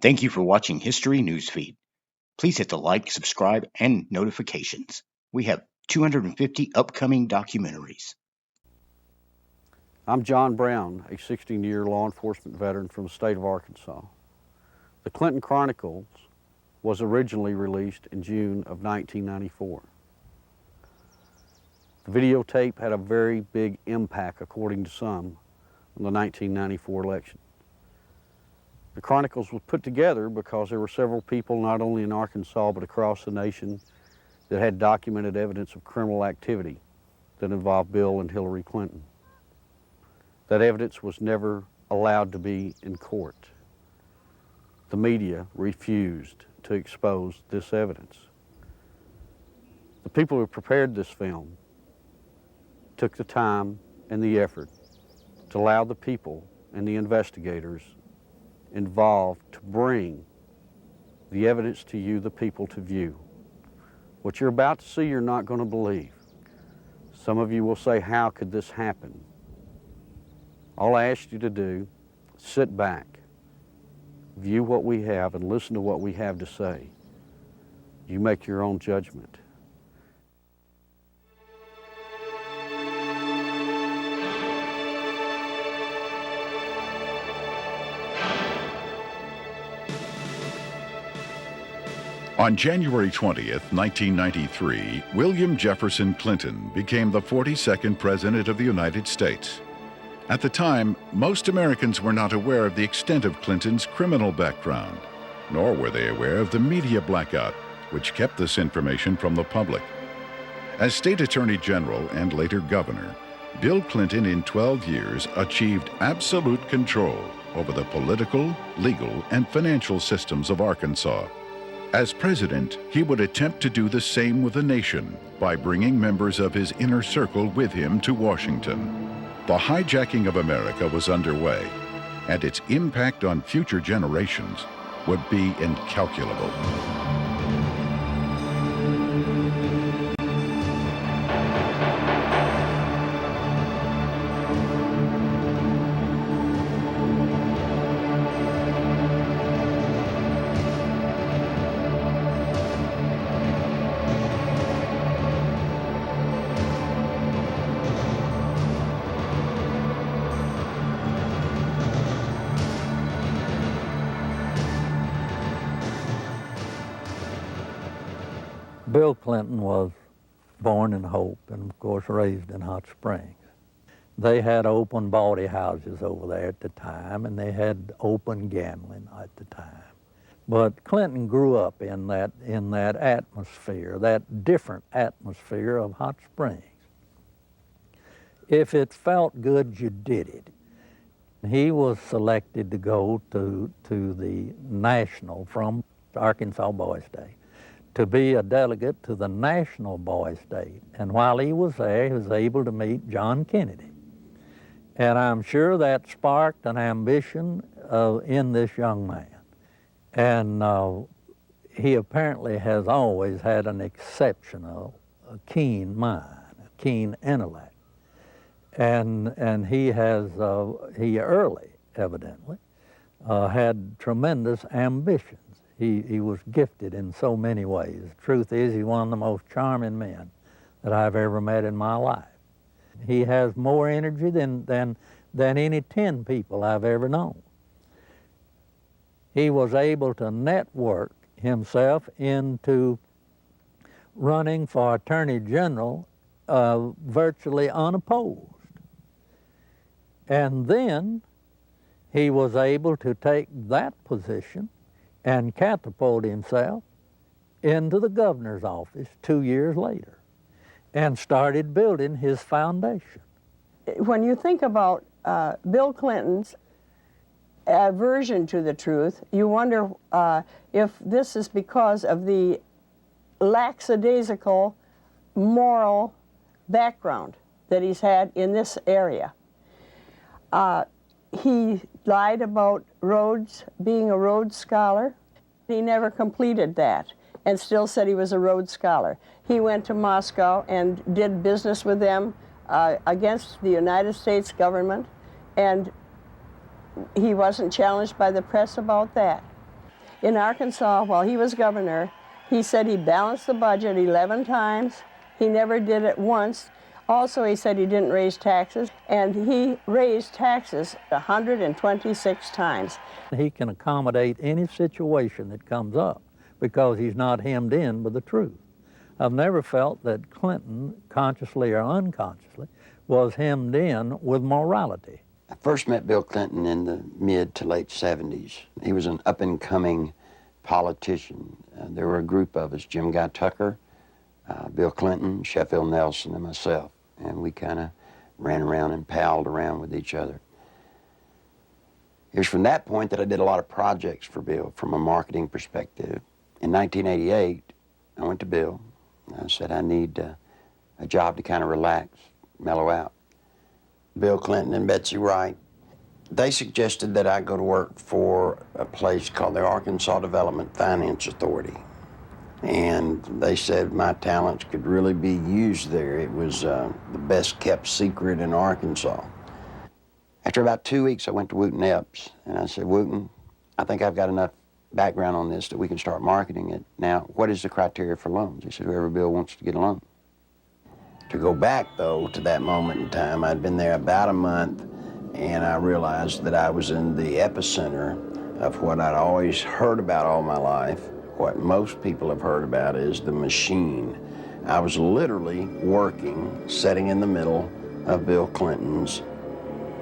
Thank you for watching History Newsfeed. Please hit the like, subscribe, and notifications. We have 250 upcoming documentaries. I'm John Brown, a 16-year law enforcement veteran from the state of Arkansas. The Clinton Chronicles was originally released in June of 1994. The videotape had a very big impact, according to some, on the 1994 election. The Chronicles was put together because there were several people, not only in Arkansas but across the nation, that had documented evidence of criminal activity that involved Bill and Hillary Clinton. That evidence was never allowed to be in court. The media refused to expose this evidence. The people who prepared this film took the time and the effort to allow the people and the investigators involved to bring the evidence to you, the people, to view. What you're about to see, you're not going to believe. Some of you will say, how could this happen? All I ask you to do, sit back, view what we have, and listen to what we have to say. You make your own judgment. On January 20th, 1993, William Jefferson Clinton became the 42nd President of the United States. At the time, most Americans were not aware of the extent of Clinton's criminal background, nor were they aware of the media blackout, which kept this information from the public. As State Attorney General and later Governor, Bill Clinton in 12 years achieved absolute control over the political, legal, and financial systems of Arkansas. As president, he would attempt to do the same with the nation by bringing members of his inner circle with him to Washington. The hijacking of America was underway, and its impact on future generations would be incalculable. Bill Clinton was born in Hope and, of course, raised in Hot Springs. They had open bawdy houses over there at the time, and they had open gambling at the time. But Clinton grew up in that atmosphere, that different atmosphere of Hot Springs. If it felt good, you did it. He was selected to go to the national from Arkansas Boys Day, to be a delegate to the National Boys Day. And while he was there, he was able to meet John Kennedy. And I'm sure that sparked an ambition in this young man. And he apparently has always had an exceptional, keen mind, a keen intellect. And he early, evidently, had tremendous ambitions. He was gifted in so many ways. The truth is, he's one of the most charming men that I've ever met in my life. He has more energy than any 10 people I've ever known. He was able to network himself into running for Attorney General virtually unopposed. And then he was able to take that position and catapult himself into the governor's office 2 years later and started building his foundation. When you think about Bill Clinton's aversion to the truth, you wonder if this is because of the lackadaisical moral background that he's had in this area. He lied about Rhodes, being a Rhodes Scholar. He never completed that and still said he was a Rhodes Scholar. He went to Moscow and did business with them against the United States government, and he wasn't challenged by the press about that. In Arkansas, while he was governor, he said he balanced the budget 11 times. He never did it once. Also, he said he didn't raise taxes, and he raised taxes 126 times. He can accommodate any situation that comes up because he's not hemmed in by the truth. I've never felt that Clinton, consciously or unconsciously, was hemmed in with morality. I first met Bill Clinton in the mid to late 70s. He was an up-and-coming politician. There were a group of us, Jim Guy Tucker, Bill Clinton, Sheffield Nelson, and myself. And we kind of ran around and palled around with each other. It was from that point that I did a lot of projects for Bill from a marketing perspective. In 1988, I went to Bill. I said, I need a job to kind of relax, mellow out. Bill Clinton and Betsy Wright, they suggested that I go to work for a place called the Arkansas Development Finance Authority. And they said my talents could really be used there. It was the best kept secret in Arkansas. After about 2 weeks, I went to Wooten Epps, and I said, Wooten, I think I've got enough background on this that we can start marketing it. Now, what is the criteria for loans? He said, whoever Bill wants to get a loan. To go back, though, to that moment in time, I'd been there about a month, and I realized that I was in the epicenter of what I'd always heard about all my life. What most people have heard about is the machine. I was literally working, sitting in the middle of Bill Clinton's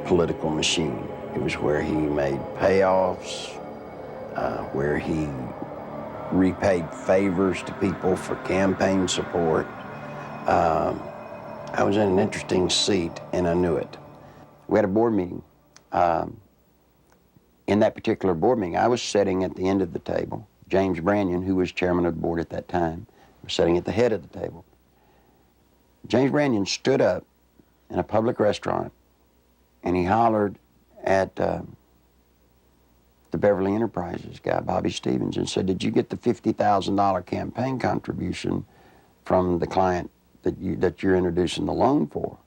political machine. It was where he made payoffs, where he repaid favors to people for campaign support. I was in an interesting seat, and I knew it. We had a board meeting. In that particular board meeting, I was sitting at the end of the table. James Brannion, who was chairman of the board at that time, was sitting at the head of the table. James Brannion stood up in a public restaurant, and he hollered at the Beverly Enterprises guy, Bobby Stevens, and said, did you get the $50,000 campaign contribution from the client that you're introducing the loan for?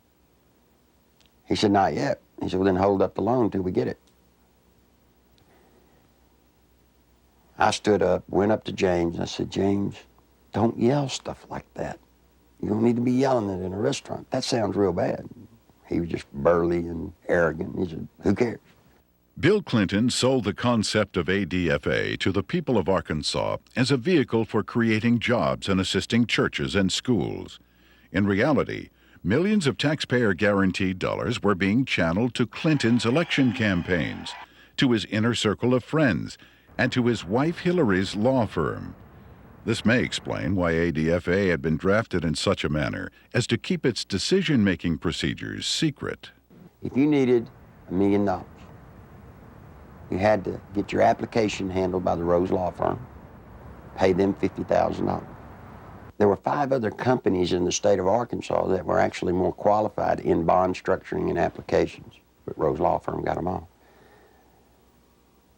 He said, not yet. He said, well, then hold up the loan till we get it. I stood up, went up to James, and I said, James, don't yell stuff like that. You don't need to be yelling it in a restaurant. That sounds real bad. He was just burly and arrogant. He said, who cares? Bill Clinton sold the concept of ADFA to the people of Arkansas as a vehicle for creating jobs and assisting churches and schools. In reality, millions of taxpayer-guaranteed dollars were being channeled to Clinton's election campaigns, to his inner circle of friends, and to his wife Hillary's law firm. This may explain why ADFA had been drafted in such a manner as to keep its decision-making procedures secret. If you needed $1 million, you had to get your application handled by the Rose Law Firm, pay them $50,000. There were 5 other companies in the state of Arkansas that were actually more qualified in bond structuring and applications, but Rose Law Firm got them all.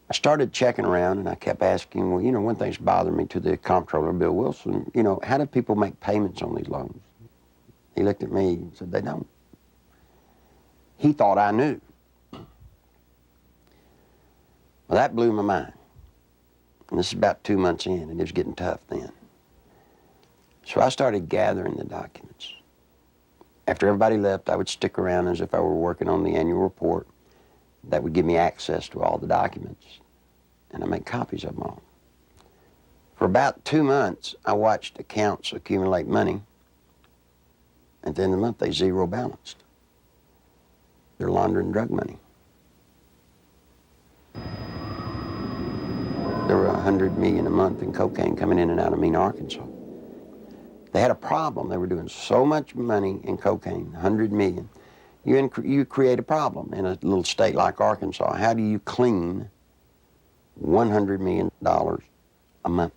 I started checking around, and I kept asking, well, you know, one thing's bothering me to the comptroller, Bill Wilson, you know, how do people make payments on these loans? He looked at me and said, they don't. He thought I knew. Well, that blew my mind. And this is about 2 months in, and it was getting tough then. So I started gathering the documents. After everybody left, I would stick around as if I were working on the annual report. That would give me access to all the documents, and I make copies of them all. For about 2 months, I watched accounts accumulate money. At the end of the month, they zero balanced. They're laundering drug money. There were $100 million a month in cocaine coming in and out of Mena, Arkansas. They had a problem. They were doing so much money in cocaine, $100 million. You create a problem in a little state like Arkansas. How do you clean $100 million a month?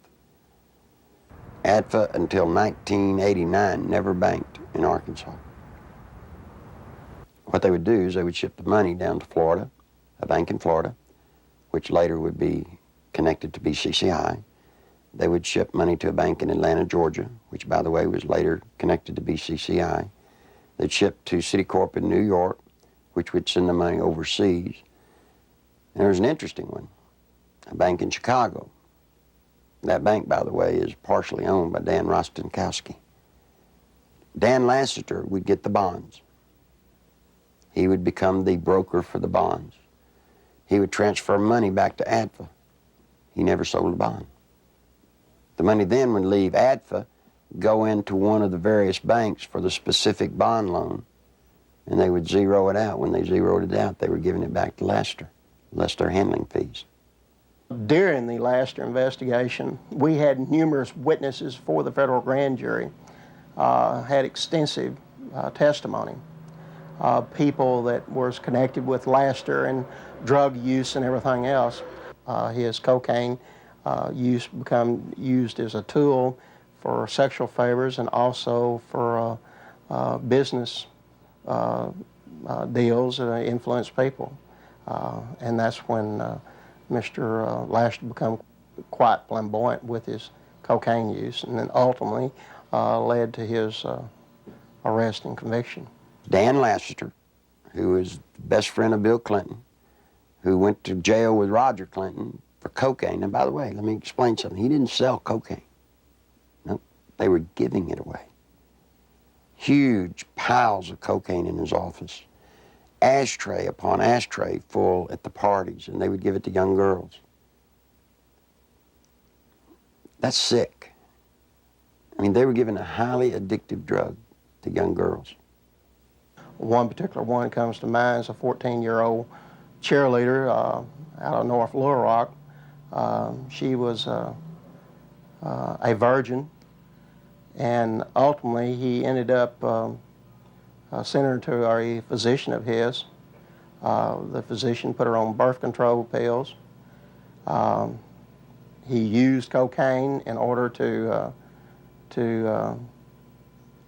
ADFA until 1989 never banked in Arkansas. What they would do is they would ship the money down to Florida, a bank in Florida, which later would be connected to BCCI. They would ship money to a bank in Atlanta, Georgia, which, by the way, was later connected to BCCI. They'd ship to Citicorp in New York, which would send the money overseas. And there was an interesting one, a bank in Chicago, That bank, by the way, is partially owned by Dan Rostenkowski. Dan Lassiter would get the bonds. He would become the broker for the bonds. He would transfer money back to ADFA. He never sold a bond. The money then would leave ADFA, go into one of the various banks for the specific bond loan, and they would zero it out. When they zeroed it out, they were giving it back to Lassiter, less their handling fees. During the Lassiter investigation, we had numerous witnesses for the federal grand jury, had extensive testimony. People that was connected with Lassiter and drug use and everything else. His cocaine use become used as a tool for sexual favors and also for business deals that influence people. And that's when Mr. Lassiter became quite flamboyant with his cocaine use, and then ultimately led to his arrest and conviction. Dan Lassiter, who was the best friend of Bill Clinton, who went to jail with Roger Clinton for cocaine. And by the way, let me explain something. He didn't sell cocaine. No, they were giving it away. Huge piles of cocaine in his office. Ashtray upon ashtray full at the parties, and they would give it to young girls. That's sick. I mean, they were giving a highly addictive drug to young girls. One particular one comes to mind is a 14-year-old cheerleader out of North Little Rock. She was a virgin, and ultimately he ended up sending her to a physician of his. The physician put her on birth control pills. He used cocaine in order to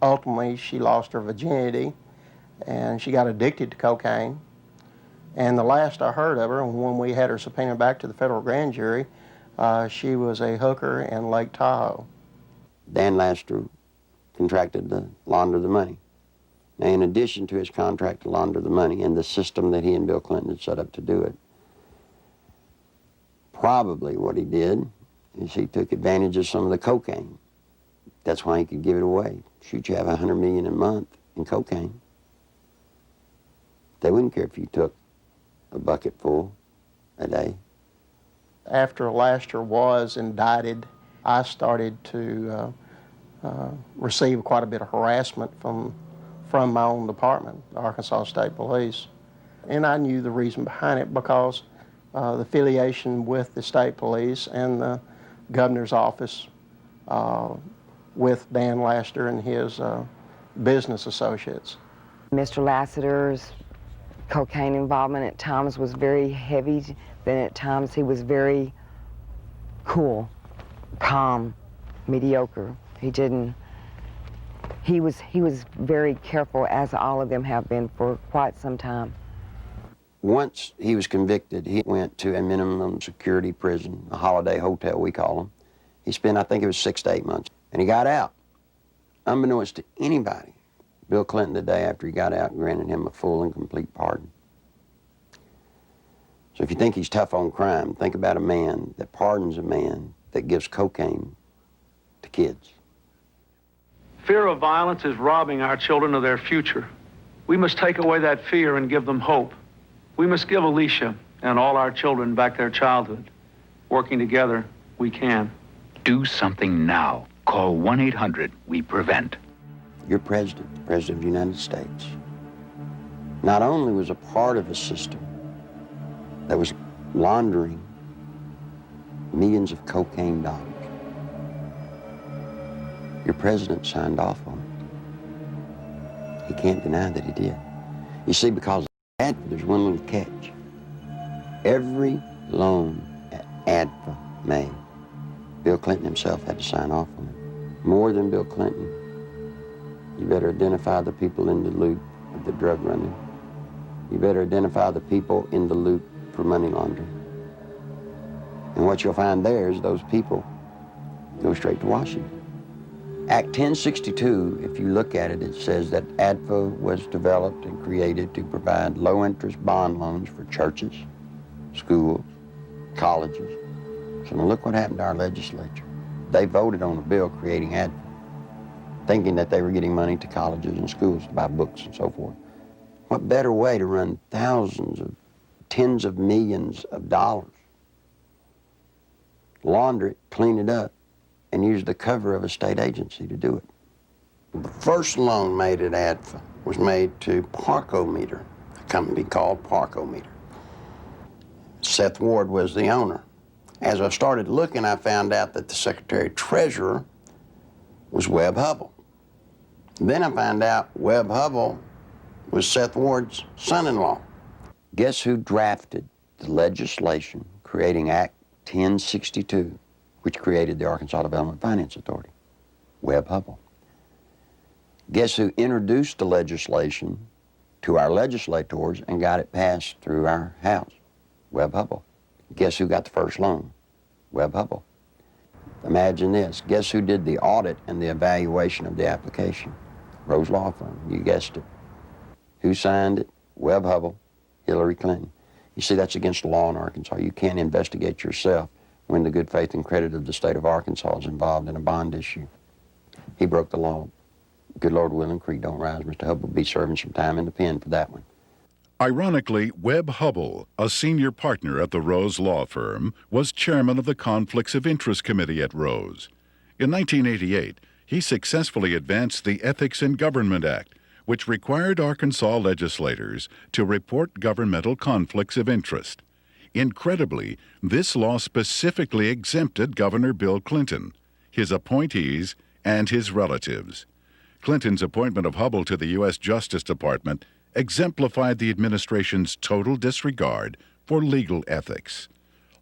ultimately she lost her virginity, and she got addicted to cocaine. And the last I heard of her, when we had her subpoenaed back to the federal grand jury, she was a hooker in Lake Tahoe. Dan Lassiter contracted to launder the money. Now, in addition to his contract to launder the money and the system that he and Bill Clinton had set up to do it, probably what he did is he took advantage of some of the cocaine. That's why he could give it away. Shoot, you have $100 million a month in cocaine. They wouldn't care if you took a bucket full a day. After Lassiter was indicted, I started to receive quite a bit of harassment from my own department, the Arkansas State Police. And I knew the reason behind it because the affiliation with the state police and the governor's office with Dan Lassiter and his business associates. Mr. Lassiter's cocaine involvement at times was very heavy, then at times he was very cool, calm, mediocre. He was very careful, as all of them have been for quite some time. Once he was convicted, he went to a minimum security prison, a holiday hotel, we call them. He spent, I think it was 6 to 8 months, and he got out. Unbeknownst to anybody, Bill Clinton, the day after he got out, granted him a full and complete pardon. So if you think he's tough on crime, think about a man that pardons a man that gives cocaine to kids. Fear of violence is robbing our children of their future. We must take away that fear and give them hope. We must give Alicia and all our children back their childhood. Working together, we can. Do something now. Call 1-800-WE-PREVENT. Your president, the President of the United States, not only was a part of a system that was laundering millions of cocaine dollars, your president signed off on it. He can't deny that he did. You see, because of ADFA, there's one little catch. Every loan that ADFA made, Bill Clinton himself had to sign off on it. More than Bill Clinton, you better identify the people in the loop of the drug running. You better identify the people in the loop for money laundering. And what you'll find there is those people go straight to Washington. Act 1062, if you look at it, it says that ADFA was developed and created to provide low-interest bond loans for churches, schools, colleges, So now look what happened to our legislature. They voted on a bill creating ADFA, thinking that they were getting money to colleges and schools to buy books and so forth. What better way to run thousands of, tens of millions of dollars, launder it, clean it up, and use the cover of a state agency to do it. The first loan made at ADFA was made to Parkometer, a company called Parkometer. Seth Ward was the owner. As I started looking, I found out that the Secretary-Treasurer was Webb Hubbell. Then I found out Webb Hubbell was Seth Ward's son-in-law. Guess who drafted the legislation creating Act 1062, which created the Arkansas Development Finance Authority? Webb Hubbell. Guess who introduced the legislation to our legislators and got it passed through our House? Webb Hubbell. Guess who got the first loan? Webb Hubbell. Imagine this. Guess who did the audit and the evaluation of the application? Rose Law Firm. You guessed it. Who signed it? Webb Hubbell, Hillary Clinton. You see, that's against the law in Arkansas. You can't investigate yourself when the good faith and credit of the state of Arkansas is involved in a bond issue. He broke the law. Good Lord willing, creek don't rise. Mr. Hubbell will be serving some time in the pen for that one. Ironically, Webb Hubbell, a senior partner at the Rose Law Firm, was chairman of the Conflicts of Interest Committee at Rose. In 1988, he successfully advanced the Ethics in Government Act, which required Arkansas legislators to report governmental conflicts of interest. Incredibly, this law specifically exempted Governor Bill Clinton, his appointees, and his relatives. Clinton's appointment of Hubbell to the U.S. Justice Department exemplified the administration's total disregard for legal ethics.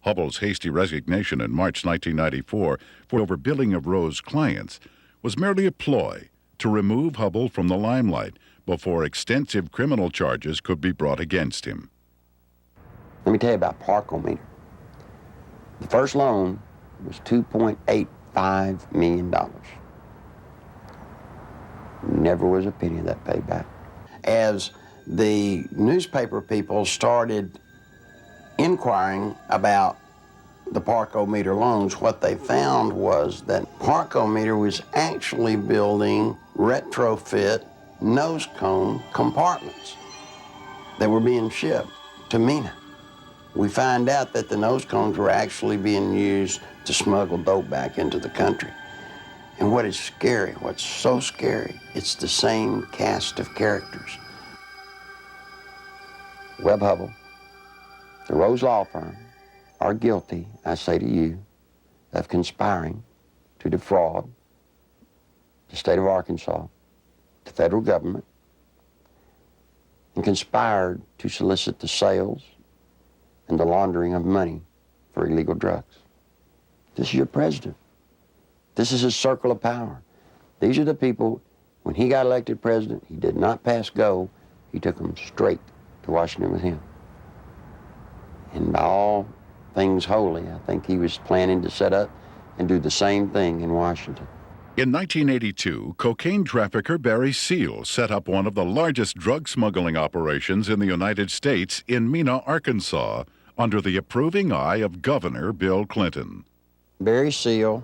Hubbell's hasty resignation in March 1994 for overbilling of Rose clients was merely a ploy to remove Hubbell from the limelight before extensive criminal charges could be brought against him. Let me tell you about Parkometer. The first loan was $2.85 million. Never was a penny of that paid back. As the newspaper people started inquiring about the Parkometer loans, what they found was that Parkometer was actually building retrofit nose cone compartments that were being shipped to Mena. We find out that the nose cones were actually being used to smuggle dope back into the country. And what is scary, what's so scary, it's the same cast of characters. Webb Hubbell, the Rose Law Firm, are guilty, I say to you, of conspiring to defraud the state of Arkansas, the federal government, and conspired to solicit the sales and the laundering of money for illegal drugs. This is your president. This is his circle of power. These are the people, when he got elected president, he did not pass go. He took them straight to Washington with him. And by all things holy, I think he was planning to set up and do the same thing in Washington. In 1982, cocaine trafficker Barry Seal set up one of the largest drug smuggling operations in the United States in Mena, Arkansas, under the approving eye of Governor Bill Clinton. Barry Seal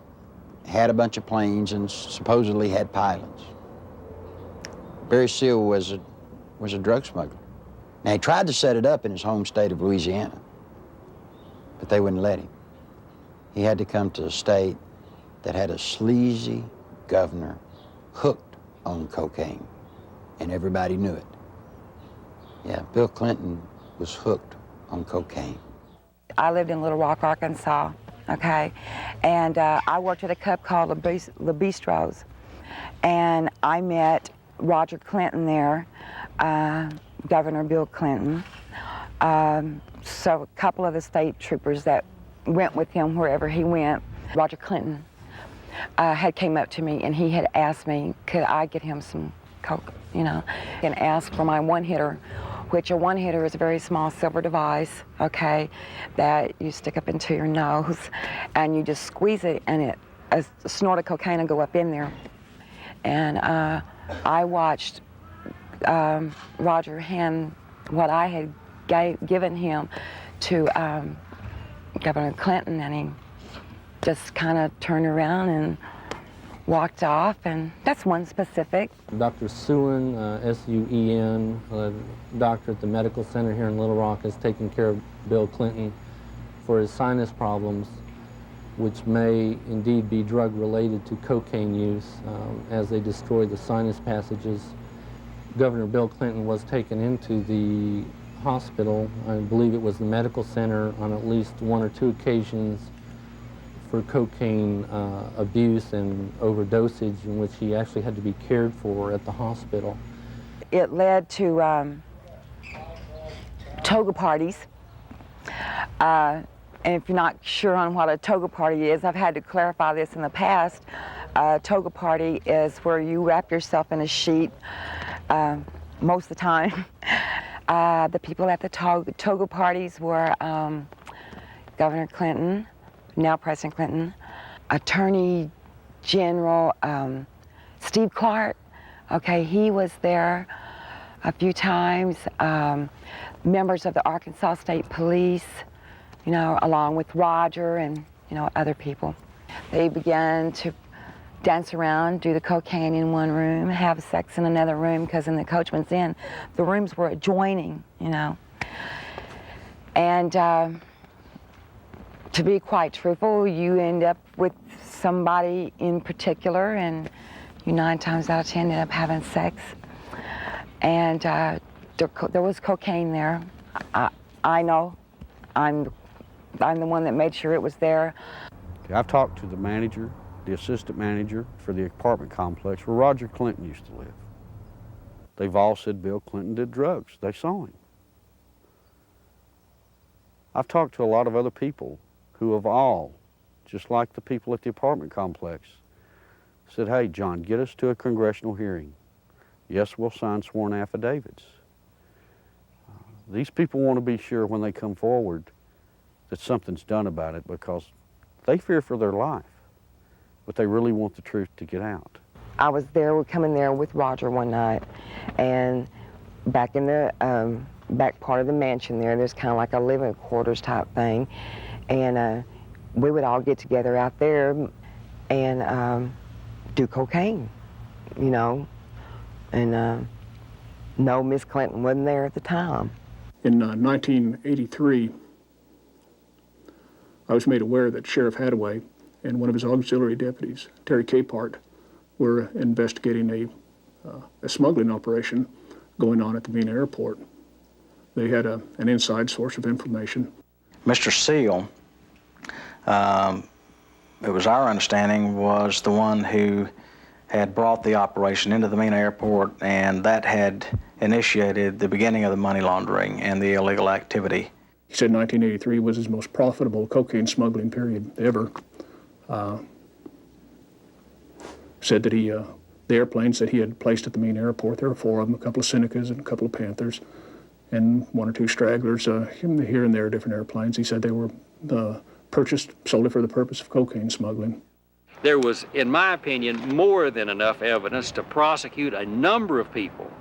had a bunch of planes and supposedly had pilots. Barry Seal was a drug smuggler. Now, he tried to set it up in his home state of Louisiana, but they wouldn't let him. He had to come to a state that had a sleazy governor hooked on cocaine, and everybody knew it. Yeah, Bill Clinton was hooked on cocaine. I lived in Little Rock, Arkansas, okay? And I worked at a club called Le Bistro's, and I met Roger Clinton there, Governor Bill Clinton. So a couple of the state troopers that went with him wherever he went, Roger Clinton had came up to me and he had asked me, could I get him some coke, you know, and asked for my one-hitter, which a one-hitter is a very small silver device, okay, that you stick up into your nose and you just squeeze it and a snort of cocaine will go up in there. And I watched Roger hand what I had given him to Governor Clinton, and just kind of turned around and walked off, and that's one specific. Dr. Suen, S-U-E-N, a doctor at the medical center here in Little Rock, has taken care of Bill Clinton for his sinus problems, which may indeed be drug-related to cocaine use as they destroy the sinus passages. Governor Bill Clinton was taken into the hospital, I believe it was the medical center, on at least 1 or 2 occasions for cocaine abuse and overdosage, in which he actually had to be cared for at the hospital. It led to toga parties. And if you're not sure on what a toga party is, I've had to clarify this in the past. A toga party is where you wrap yourself in a sheet most of the time. The people at the toga parties were Governor Clinton, now President Clinton, Attorney General Steve Clark. Okay, he was there a few times. Members of the Arkansas State Police, you know, along with Roger and, you know, other people. They began to dance around, do the cocaine in one room, have sex in another room, because in the Coachman's Inn, the rooms were adjoining, you know. And to be quite truthful, you end up with somebody in particular, and you 9 times out of 10 end up having sex. And there was cocaine there. I know. I'm the one that made sure it was there. I've talked to the manager, the assistant manager for the apartment complex where Roger Clinton used to live. They've all said Bill Clinton did drugs. They saw him. I've talked to a lot of other people who have all, just like the people at the apartment complex, said, hey, John, get us to a congressional hearing. Yes, we'll sign sworn affidavits. These people want to be sure when they come forward that something's done about it, because they fear for their life, but they really want the truth to get out. I was there, coming there with Roger one night, and back in the back part of the mansion there's kind of like a living quarters type thing, and we would all get together out there and do cocaine, you know, and no, Miss Clinton wasn't there at the time. In 1983, I was made aware that Sheriff Hadaway and one of his auxiliary deputies, Terry Capehart, were investigating a smuggling operation going on at the Mena airport. They had an inside source of information. Mr. Seal, it was our understanding, was the one who had brought the operation into the Mena airport, and that had initiated the beginning of the money laundering and the illegal activity. He said 1983 was his most profitable cocaine smuggling period ever. Said that the airplanes that he had placed at the Mena airport, there were 4 of them, a couple of Senecas and a couple of Panthers, and 1 or 2 stragglers, here and there, different airplanes. He said they were purchased solely for the purpose of cocaine smuggling. There was, in my opinion, more than enough evidence to prosecute a number of people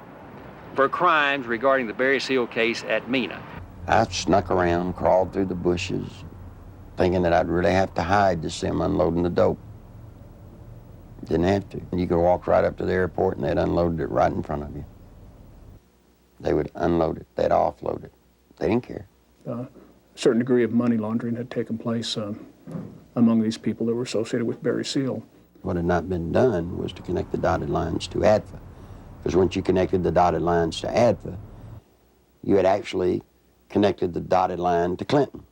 for crimes regarding the Barry Seal case at Mena. I snuck around, crawled through the bushes, thinking that I'd really have to hide to see them unloading the dope. Didn't have to. You could walk right up to the airport and they'd unload it right in front of you. They would unload it, they'd offload it. They didn't care. A certain degree of money laundering had taken place among these people that were associated with Barry Seal. What had not been done was to connect the dotted lines to ADFA. Because once you connected the dotted lines to ADFA, you had actually connected the dotted line to Clinton.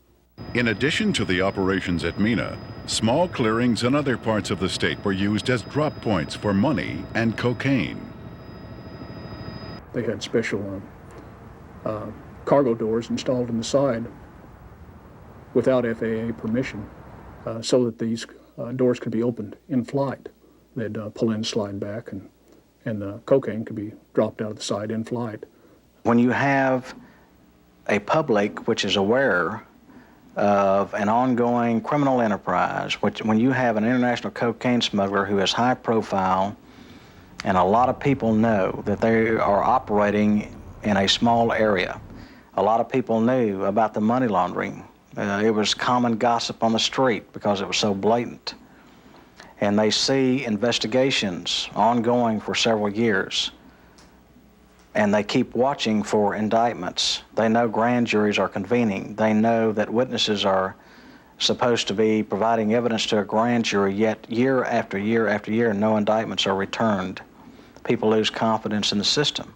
In addition to the operations at Mena, small clearings in other parts of the state were used as drop points for money and cocaine. They had special cargo doors installed on the side without FAA permission, so that these doors could be opened in flight. They'd pull in, slide back, and the cocaine could be dropped out of the side in flight. When you have a public which is aware of an ongoing criminal enterprise, when you have an international cocaine smuggler who is high profile, and a lot of people know that they are operating in a small area. A lot of people knew about the money laundering It was common gossip on the street because it was so blatant. And they see investigations ongoing for several years. And they keep watching for indictments. They know grand juries are convening. They know that witnesses are supposed to be providing evidence to a grand jury, yet year after year after year, no indictments are returned. People lose confidence in the system.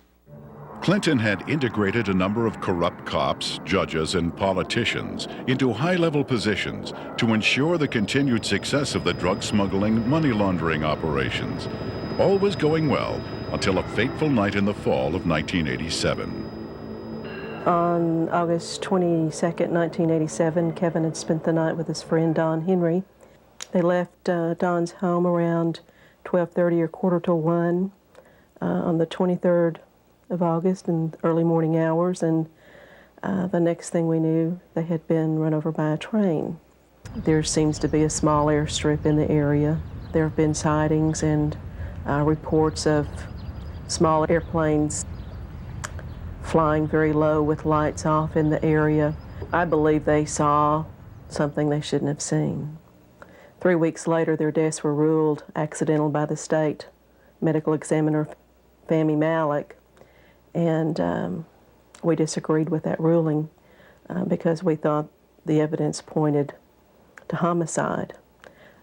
Clinton had integrated a number of corrupt cops, judges, and politicians into high-level positions to ensure the continued success of the drug smuggling, money laundering operations. All was going well until a fateful night in the fall of 1987. On August 22nd, 1987, Kevin had spent the night with his friend Don Henry. They left Don's home around 12:30 or quarter to 1 on the 23rd of August in early morning hours, and the next thing we knew, they had been run over by a train. There seems to be a small airstrip in the area. There have been sightings and reports of small airplanes flying very low with lights off in the area. I believe they saw something they shouldn't have seen. 3 weeks later, their deaths were ruled accidental by the state medical examiner, Fahmy Malik, and we disagreed with that ruling because we thought the evidence pointed to homicide.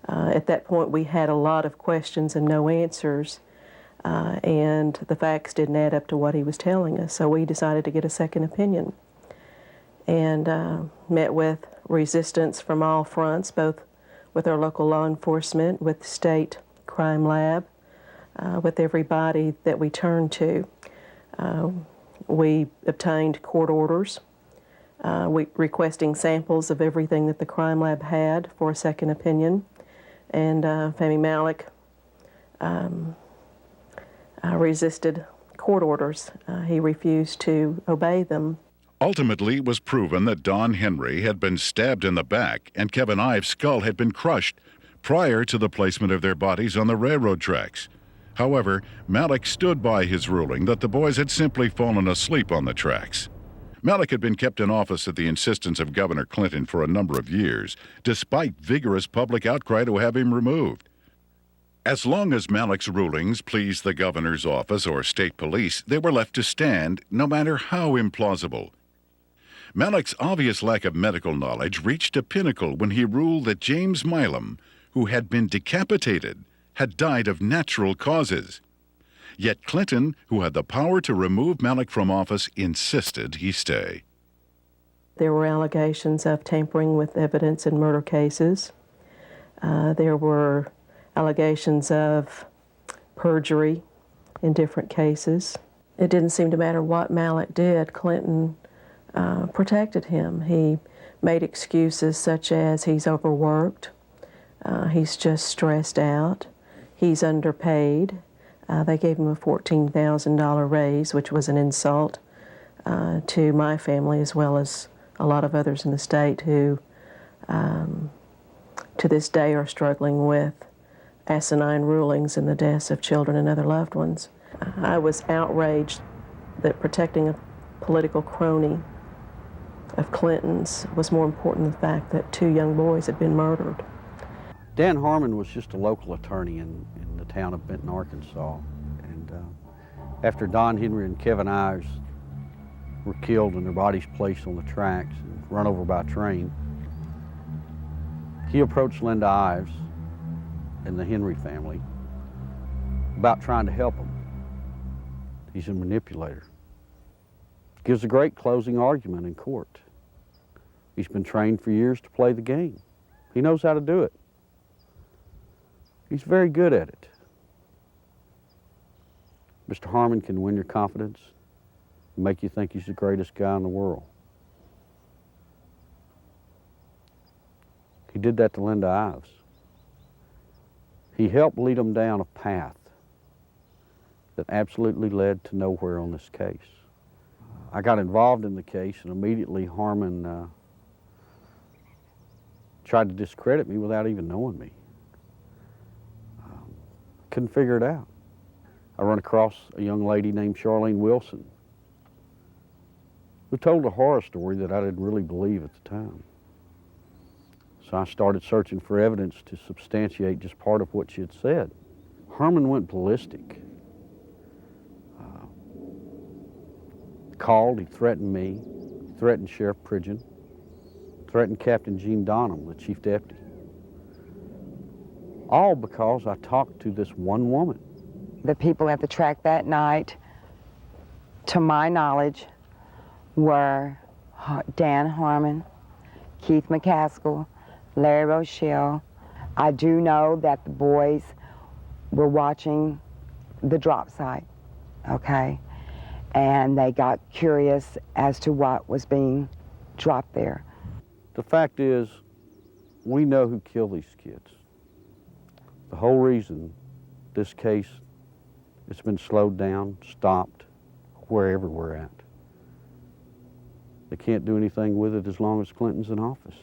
At that point, we had a lot of questions and no answers, and the facts didn't add up to what he was telling us, so we decided to get a second opinion and met with resistance from all fronts, both with our local law enforcement, with the state crime lab, with everybody that we turned to. We obtained court orders requesting samples of everything that the crime lab had for a second opinion, and Fahmy Malik resisted court orders. He refused to obey them. Ultimately, it was proven that Don Henry had been stabbed in the back and Kevin Ives' skull had been crushed prior to the placement of their bodies on the railroad tracks. However, Malik stood by his ruling that the boys had simply fallen asleep on the tracks. Malik had been kept in office at the insistence of Governor Clinton for a number of years, despite vigorous public outcry to have him removed. As long as Malik's rulings pleased the governor's office or state police, they were left to stand, no matter how implausible. Malik's obvious lack of medical knowledge reached a pinnacle when he ruled that James Milam, who had been decapitated, had died of natural causes. Yet Clinton, who had the power to remove Malik from office, insisted he stay. There were allegations of tampering with evidence in murder cases. There were allegations of perjury in different cases. It didn't seem to matter what Malik did, Clinton protected him. He made excuses such as he's overworked, he's just stressed out, he's underpaid. They gave him a $14,000 raise, which was an insult to my family as well as a lot of others in the state who to this day are struggling with asinine rulings in the deaths of children and other loved ones. I was outraged that protecting a political crony of Clinton's was more important than the fact that 2 young boys had been murdered. Dan Harmon was just a local attorney in the town of Benton, Arkansas. And after Don Henry and Kevin Ives were killed and their bodies placed on the tracks and run over by a train, he approached Linda Ives and the Henry family about trying to help them. He's a manipulator. Gives a great closing argument in court. He's been trained for years to play the game. He knows how to do it. He's very good at it. Mr. Harmon can win your confidence and make you think he's the greatest guy in the world. He did that to Linda Ives. He helped lead them down a path that absolutely led to nowhere on this case. I got involved in the case, and immediately Harmon tried to discredit me without even knowing me. Couldn't figure it out. I run across a young lady named Charlene Wilson who told a horror story that I didn't really believe at the time. So I started searching for evidence to substantiate just part of what she had said. Herman went ballistic. Called, he threatened me, he threatened Sheriff Pridgeon, threatened Captain Gene Donham, the chief deputy. All because I talked to this one woman. The people at the track that night, to my knowledge, were Dan Harmon, Keith McCaskill, Larry Rochelle. I do know that the boys were watching the drop site, okay? And they got curious as to what was being dropped there. The fact is, we know who killed these kids. The whole reason this case, it's been slowed down, stopped, wherever we're at. They can't do anything with it as long as Clinton's in office,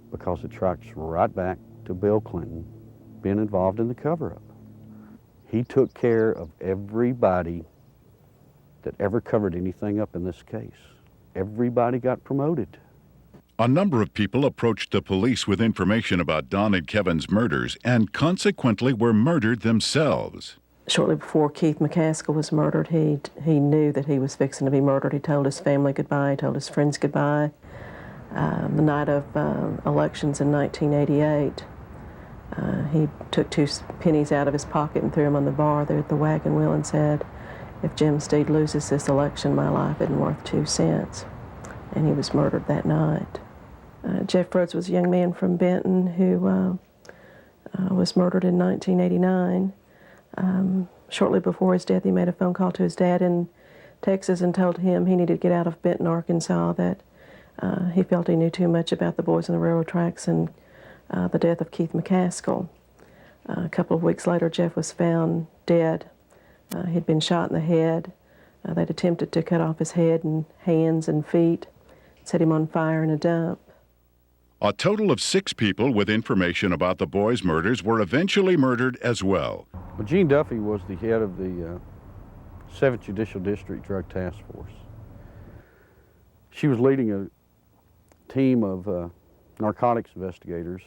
because it tracks right back to Bill Clinton being involved in the cover-up. He took care of everybody that ever covered anything up in this case. Everybody got promoted. A number of people approached the police with information about Don and Kevin's murders and consequently were murdered themselves. Shortly before Keith McCaskill was murdered, he knew that he was fixing to be murdered. He told his family goodbye, he told his friends goodbye. The night of elections in 1988, he took 2 pennies out of his pocket and threw them on the bar there at the Wagon Wheel and said, "If Jim Steed loses this election, my life isn't worth 2 cents." And he was murdered that night. Jeff Rhodes was a young man from Benton who was murdered in 1989. Shortly before his death, he made a phone call to his dad in Texas and told him he needed to get out of Benton, Arkansas, that he felt he knew too much about the boys on the railroad tracks and the death of Keith McCaskill. A couple of weeks later, Jeff was found dead. He'd been shot in the head. They'd attempted to cut off his head and hands and feet, set him on fire in a dump. A total of 6 people with information about the boys' murders were eventually murdered as well. Well, Jean Duffy was the head of the 7th Judicial District Drug Task Force. She was leading a team of narcotics investigators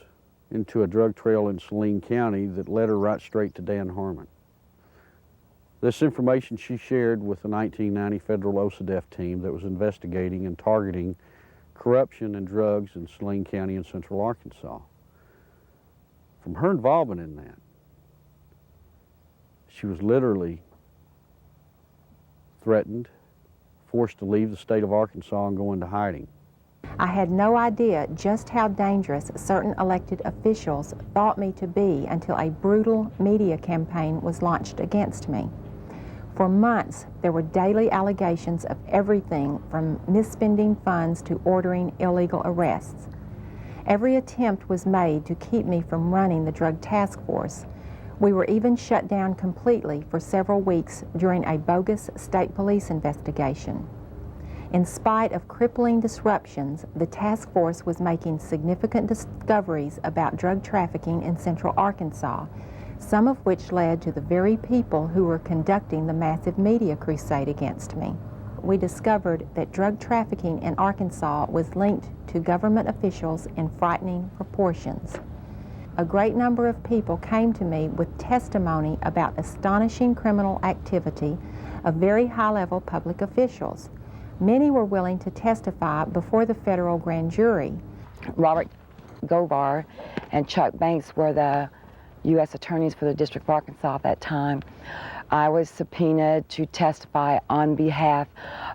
into a drug trail in Saline County that led her right straight to Dan Harmon. This information she shared with the 1990 federal OCDEF team that was investigating and targeting corruption and drugs in Saline County in central Arkansas. From her involvement in that, she was literally threatened, forced to leave the state of Arkansas and go into hiding. I had no idea just how dangerous certain elected officials thought me to be until a brutal media campaign was launched against me. For months, there were daily allegations of everything from misspending funds to ordering illegal arrests. Every attempt was made to keep me from running the Drug Task Force. We were even shut down completely for several weeks during a bogus state police investigation. In spite of crippling disruptions, the task force was making significant discoveries about drug trafficking in central Arkansas, some of which led to the very people who were conducting the massive media crusade against me. We discovered that drug trafficking in Arkansas was linked to government officials in frightening proportions. A great number of people came to me with testimony about astonishing criminal activity of very high-level public officials. Many were willing to testify before the federal grand jury. Robert Govar and Chuck Banks were the U.S. attorneys for the District of Arkansas at that time. I was subpoenaed to testify on behalf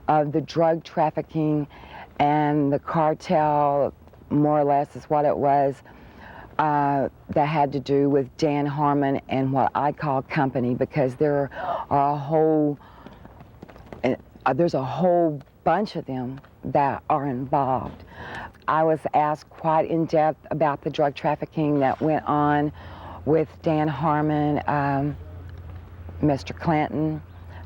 of the drug trafficking and the cartel, more or less is what it was, that had to do with Dan Harmon and what I call company, because there are there's a whole bunch of them that are involved. I was asked quite in depth about the drug trafficking that went on with Dan Harmon, Mr. Clinton,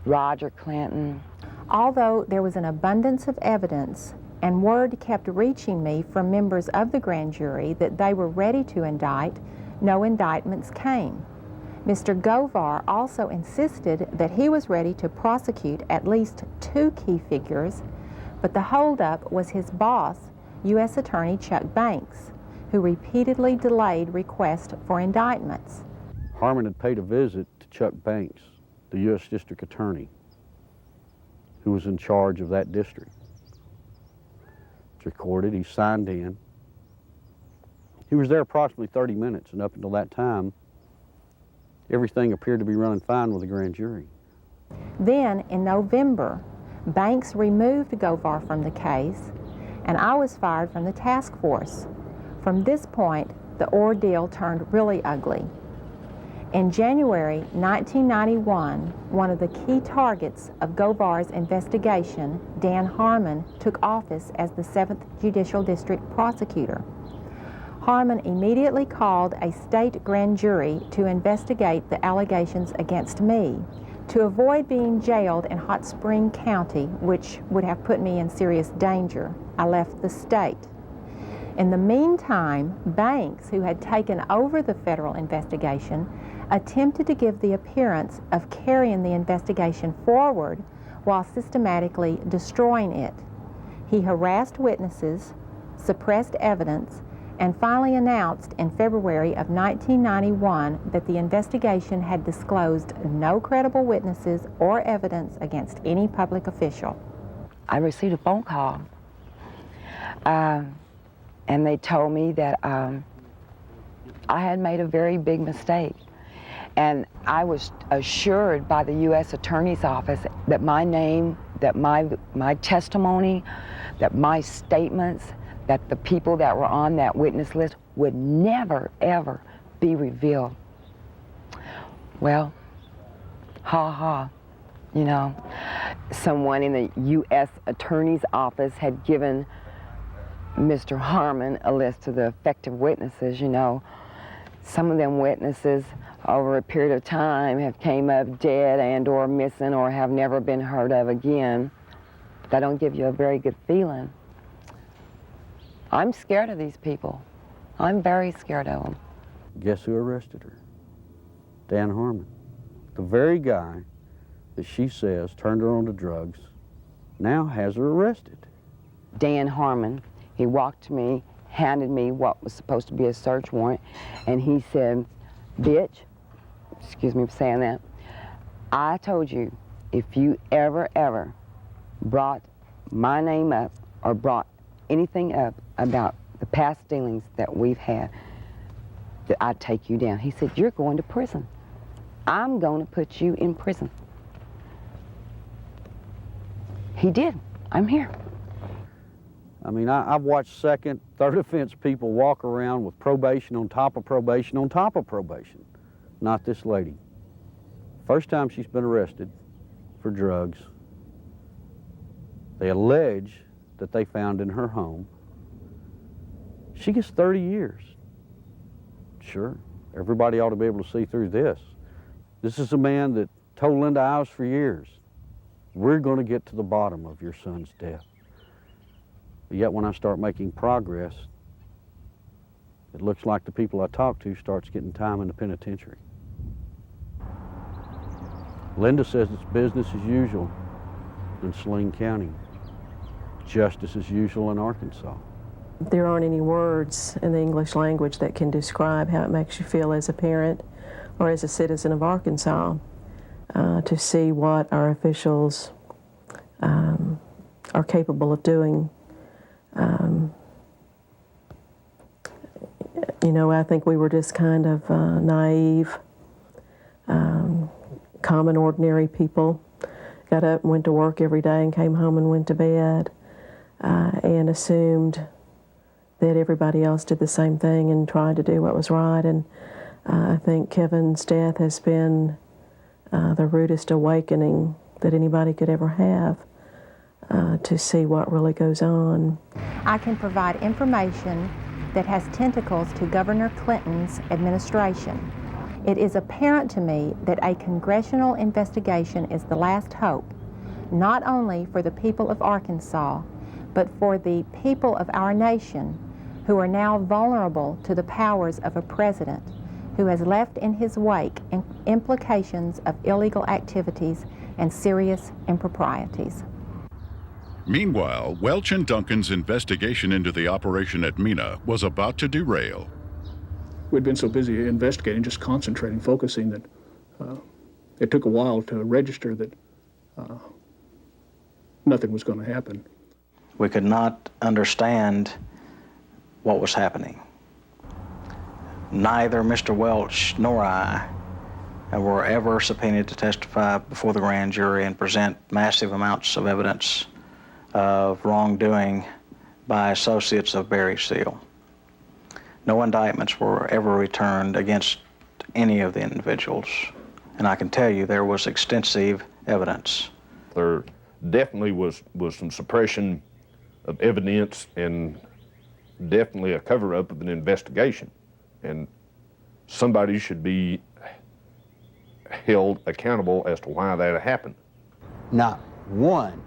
Roger Clinton. Although there was an abundance of evidence and word kept reaching me from members of the grand jury that they were ready to indict, no indictments came. Mr. Govar also insisted that he was ready to prosecute at least 2 key figures, but the holdup was his boss, U.S. Attorney Chuck Banks. who repeatedly delayed requests for indictments. Harmon had paid a visit to Chuck Banks, the U.S. District Attorney, who was in charge of that district. It's recorded, he signed in. He was there approximately 30 minutes, and up until that time, everything appeared to be running fine with the grand jury. Then, in November, Banks removed Govar from the case, and I was fired from the task force. From this point, the ordeal turned really ugly. In January 1991, one of the key targets of Govar's investigation, Dan Harmon, took office as the 7th Judicial District Prosecutor. Harmon immediately called a state grand jury to investigate the allegations against me. To avoid being jailed in Hot Spring County, which would have put me in serious danger, I left the state. In the meantime, Banks, who had taken over the federal investigation, attempted to give the appearance of carrying the investigation forward while systematically destroying it. He harassed witnesses, suppressed evidence, and finally announced in February of 1991 that the investigation had disclosed no credible witnesses or evidence against any public official. I received a phone call, and they told me that I had made a very big mistake. And I was assured by the U.S. Attorney's Office that my name, that my testimony, that my statements, that the people that were on that witness list would never, ever be revealed. Well, you know. Someone in the U.S. Attorney's Office had given Mr. Harmon a list of the effective witnesses, you know. Some of them witnesses over a period of time have came up dead and or missing or have never been heard of again. That don't give you a very good feeling. I'm scared of these people. I'm very scared of them. Guess who arrested her? Dan Harmon. The very guy that she says turned her on to drugs now has her arrested. Dan Harmon, he walked to me, handed me what was supposed to be a search warrant, and he said, "Bitch," excuse me for saying that, "I told you if you ever brought my name up or brought anything up about the past dealings that we've had, that I'd take you down." He said, "You're going to prison. I'm going to put you in prison." He did. I'm here. I mean, I've watched second, third offense people walk around with probation on top of probation on top of probation. Not this lady. First time she's been arrested for drugs. They allege that they found in her home. She gets 30 years. Sure, everybody ought to be able to see through this. This is a man that told Linda Ives for years, "We're going to get to the bottom of your son's death." But yet when I start making progress, it looks like the people I talk to starts getting time in the penitentiary. Linda says it's business as usual in Saline County, justice as usual in Arkansas. There aren't any words in the English language that can describe how it makes you feel as a parent or as a citizen of Arkansas to see what our officials are capable of doing. You know, I think we were just kind of naive, common, ordinary people. Got up and went to work every day and came home and went to bed and assumed that everybody else did the same thing and tried to do what was right. And I think Kevin's death has been the rudest awakening that anybody could ever have to see what really goes on. I can provide information that has tentacles to Governor Clinton's administration. It is apparent to me that a congressional investigation is the last hope, not only for the people of Arkansas, but for the people of our nation who are now vulnerable to the powers of a president who has left in his wake implications of illegal activities and serious improprieties. Meanwhile, Welch and Duncan's investigation into the operation at Mena was about to derail. We'd been so busy investigating, just concentrating, focusing, that it took a while to register that nothing was going to happen. We could not understand what was happening. Neither Mr. Welch nor I were ever subpoenaed to testify before the grand jury and present massive amounts of evidence of wrongdoing by associates of Barry Seal. No indictments were ever returned against any of the individuals, and I can tell you there was extensive evidence. There definitely was some suppression of evidence and definitely a cover-up of an investigation, and somebody should be held accountable as to why that happened. Not one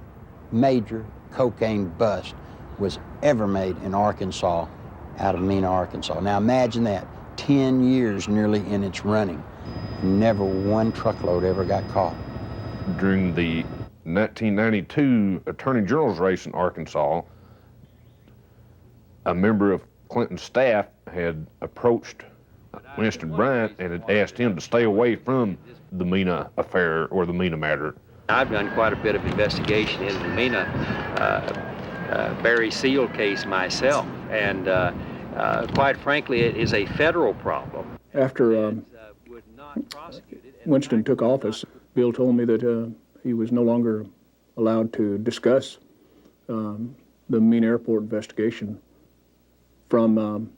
major cocaine bust was ever made in Arkansas out of Mena, Arkansas. Now imagine that, 10 years nearly in its running. Never one truckload ever got caught. During the 1992 Attorney General's race in Arkansas, a member of Clinton's staff had approached Winston Bryant and had asked him to stay away from the Mena affair or the Mena matter. I've done quite a bit of investigation into the Mena Barry Seal case myself, and quite frankly, it is a federal problem. After Winston took office, Bill told me that he was no longer allowed to discuss the Mena Airport investigation from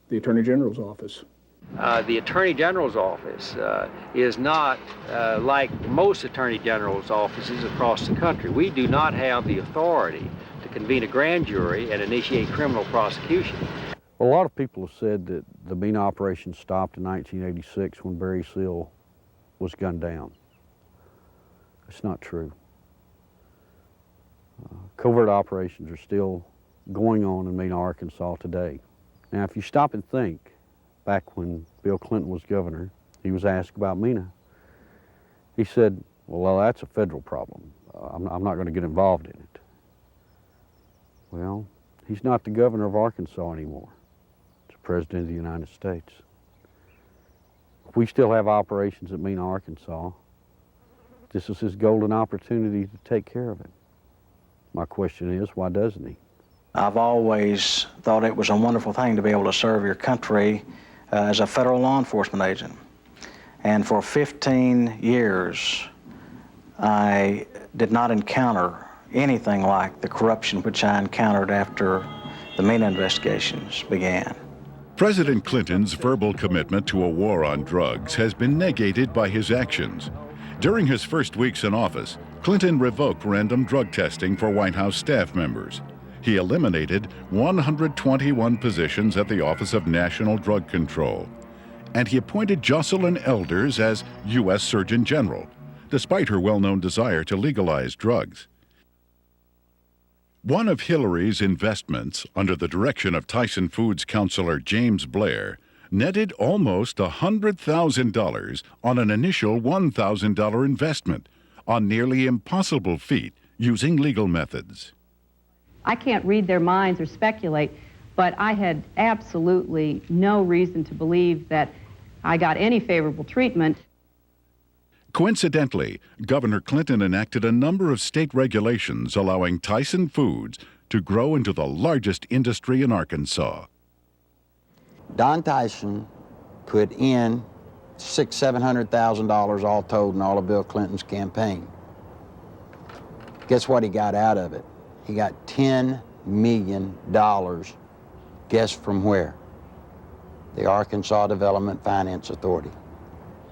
the Attorney General's office. The Attorney General's office is not like most Attorney General's offices across the country. We do not have the authority to convene a grand jury and initiate criminal prosecution. Well, a lot of people have said that the Mena operation stopped in 1986 when Barry Seal was gunned down. It's not true. Covert operations are still going on in Mena, Arkansas today. Now, if you stop and think, back when Bill Clinton was governor, he was asked about Mena. He said, well, that's a federal problem. I'm not going to get involved in it. Well, he's not the governor of Arkansas anymore. He's the president of the United States. We still have operations at Mena, Arkansas. This is his golden opportunity to take care of it. My question is, why doesn't he? I've always thought it was a wonderful thing to be able to serve your country as a federal law enforcement agent. And for 15 years, I did not encounter anything like the corruption which I encountered after the Mena investigations began. President Clinton's verbal commitment to a war on drugs has been negated by his actions. During his first weeks in office, Clinton revoked random drug testing for White House staff members. He eliminated 121 positions at the Office of National Drug Control. And he appointed Jocelyn Elders as U.S. Surgeon General, despite her well-known desire to legalize drugs. One of Hillary's investments, under the direction of Tyson Foods counselor James Blair, netted almost $100,000 on an initial $1,000 investment, a nearly impossible feat using legal methods. I can't read their minds or speculate, but I had absolutely no reason to believe that I got any favorable treatment. Coincidentally, Governor Clinton enacted a number of state regulations allowing Tyson Foods to grow into the largest industry in Arkansas. Don Tyson put in $600,000-$700,000 all told in all of Bill Clinton's campaign. Guess what he got out of it? He got $10 million. Guess from where? The Arkansas Development Finance Authority.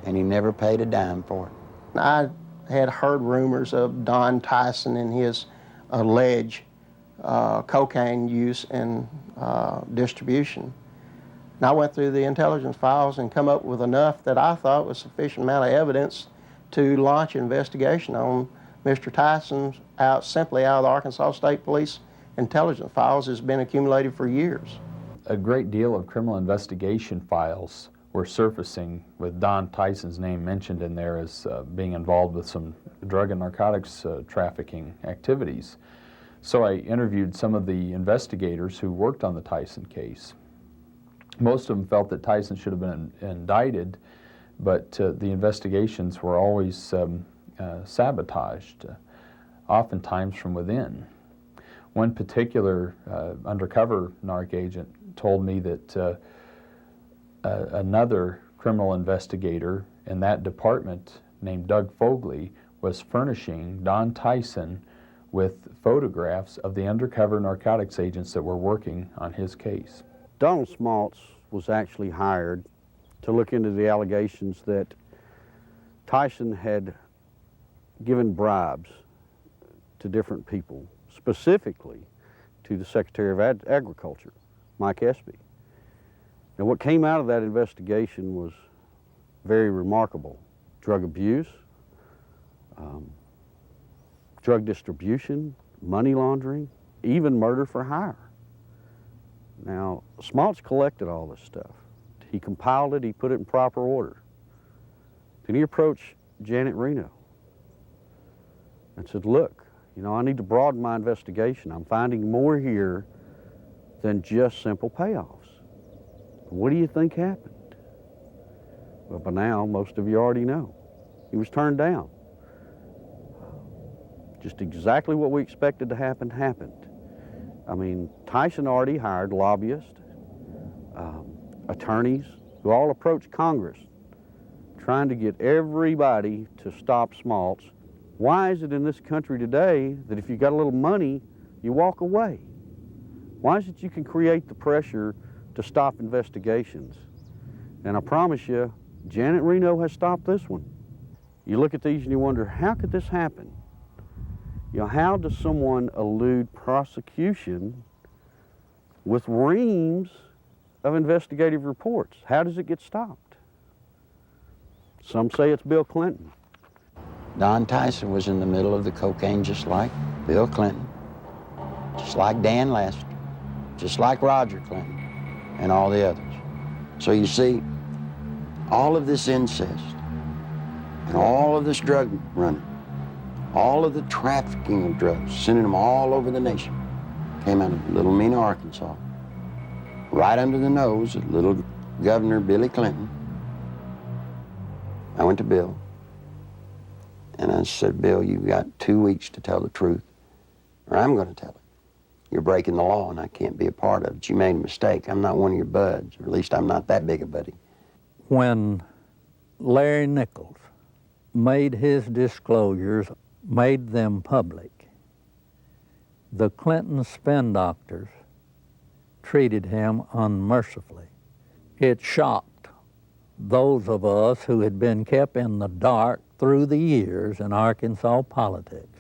And he never paid a dime for it. I had heard rumors of Don Tyson and his alleged cocaine use and distribution. And I went through the intelligence files and come up with enough that I thought was sufficient amount of evidence to launch an investigation on Mr. Tyson's simply out of the Arkansas State Police intelligence files has been accumulated for years. A great deal of criminal investigation files were surfacing with Don Tyson's name mentioned in there as being involved with some drug and narcotics trafficking activities. So I interviewed some of the investigators who worked on the Tyson case. Most of them felt that Tyson should have been indicted, but the investigations were always sabotaged, oftentimes from within. One particular undercover NARC agent told me that another criminal investigator in that department named Doug Fogley was furnishing Don Tyson with photographs of the undercover narcotics agents that were working on his case. Donald Smaltz was actually hired to look into the allegations that Tyson had given bribes to different people, specifically to the Secretary of Agriculture, Mike Espy. Now, what came out of that investigation was very remarkable. Drug abuse, drug distribution, money laundering, even murder for hire. Now, Smaltz collected all this stuff. He compiled it, he put it in proper order. Then he approached Janet Reno and said, look, you know, I need to broaden my investigation. I'm finding more here than just simple payoffs. What do you think happened? Well, by now, most of you already know. He was turned down. Just exactly what we expected to happen happened. I mean, Tyson already hired lobbyists, attorneys, who all approached Congress trying to get everybody to stop Smaltz. Why is it in this country today that if you got a little money, you walk away? Why is it you can create the pressure to stop investigations? And I promise you, Janet Reno has stopped this one. You look at these and you wonder, how could this happen? You know, how does someone elude prosecution with reams of investigative reports? How does it get stopped? Some say it's Bill Clinton. Don Tyson was in the middle of the cocaine just like Bill Clinton, just like Dan Lester, just like Roger Clinton, and all the others. So you see, all of this incest and all of this drug running, all of the trafficking of drugs, sending them all over the nation, came out of little Mena, Arkansas, right under the nose of little Governor Billy Clinton. I went to Bill, and I said, Bill, you've got 2 weeks to tell the truth, or I'm going to tell it. You're breaking the law, and I can't be a part of it. You made a mistake. I'm not one of your buds, or at least I'm not that big a buddy. When Larry Nichols made his disclosures, made them public, the Clinton spin doctors treated him unmercifully. It shocked those of us who had been kept in the dark through the years in Arkansas politics.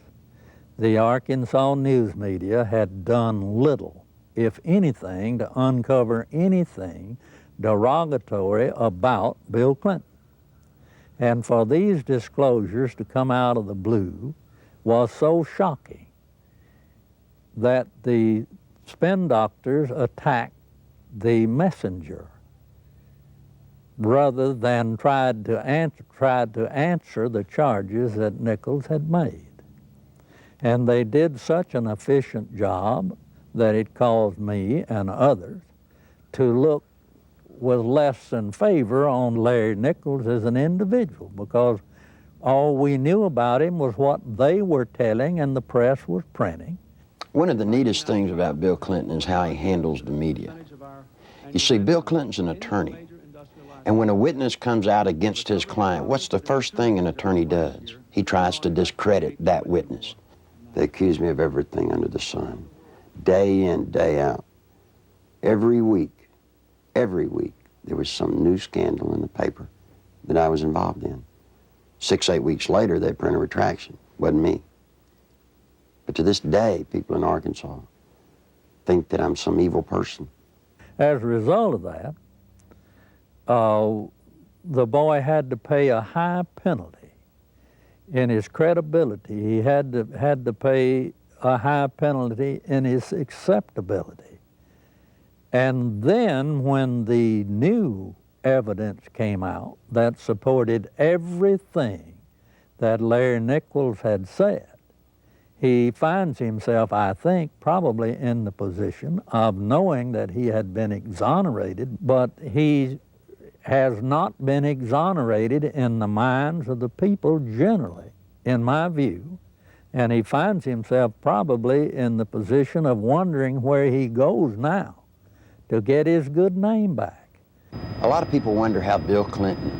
The Arkansas news media had done little, if anything, to uncover anything derogatory about Bill Clinton. And for these disclosures to come out of the blue was so shocking that the spin doctors attacked the messenger rather than tried to answer the charges that Nichols had made. And they did such an efficient job that it caused me and others to look with less than favor on Larry Nichols as an individual, because all we knew about him was what they were telling and the press was printing. One of the neatest things about Bill Clinton is how he handles the media. You see, Bill Clinton's an attorney, and when a witness comes out against his client, what's the first thing an attorney does? He tries to discredit that witness. They accuse me of everything under the sun, day in, day out. Every week, there was some new scandal in the paper that I was involved in. 6, 8 weeks later, they print a retraction. Wasn't me. But to this day, people in Arkansas think that I'm some evil person. As a result of that, the boy had to pay a high penalty. In his credibility, he had to pay a high penalty in his acceptability. And then when the new evidence came out that supported everything that Larry Nichols had said, he finds himself, I think, probably in the position of knowing that he had been exonerated, but he has not been exonerated in the minds of the people generally, in my view. And he finds himself probably in the position of wondering where he goes now to get his good name back. A lot of people wonder how Bill Clinton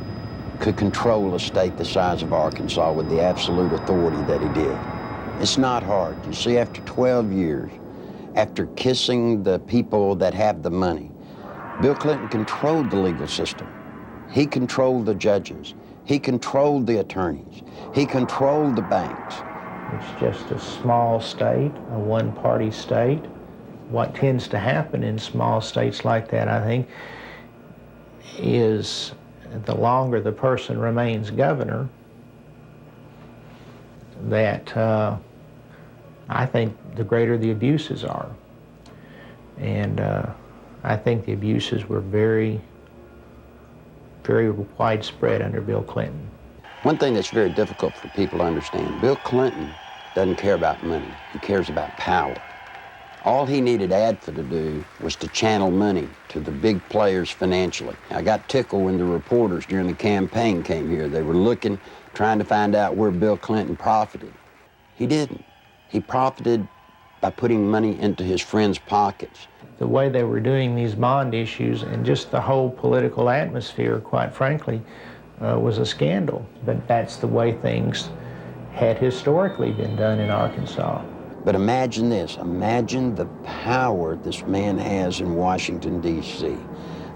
could control a state the size of Arkansas with the absolute authority that he did. It's not hard. You see, after 12 years, after kissing the people that have the money, Bill Clinton controlled the legal system. He controlled the judges. He controlled the attorneys. He controlled the banks. It's just a small state, a one-party state. What tends to happen in small states like that, I think, is the longer the person remains governor, that I think the greater the abuses are. And I think the abuses were very, very widespread under Bill Clinton. One thing that's very difficult for people to understand, Bill Clinton doesn't care about money. He cares about power. All he needed ADFA to do was to channel money to the big players financially. I got tickled when the reporters during the campaign came here. They were looking, trying to find out where Bill Clinton profited. He didn't. He profited by putting money into his friends' pockets. The way they were doing these bond issues and just the whole political atmosphere, quite frankly, was a scandal. But that's the way things had historically been done in Arkansas. But imagine this, imagine the power this man has in Washington, D.C.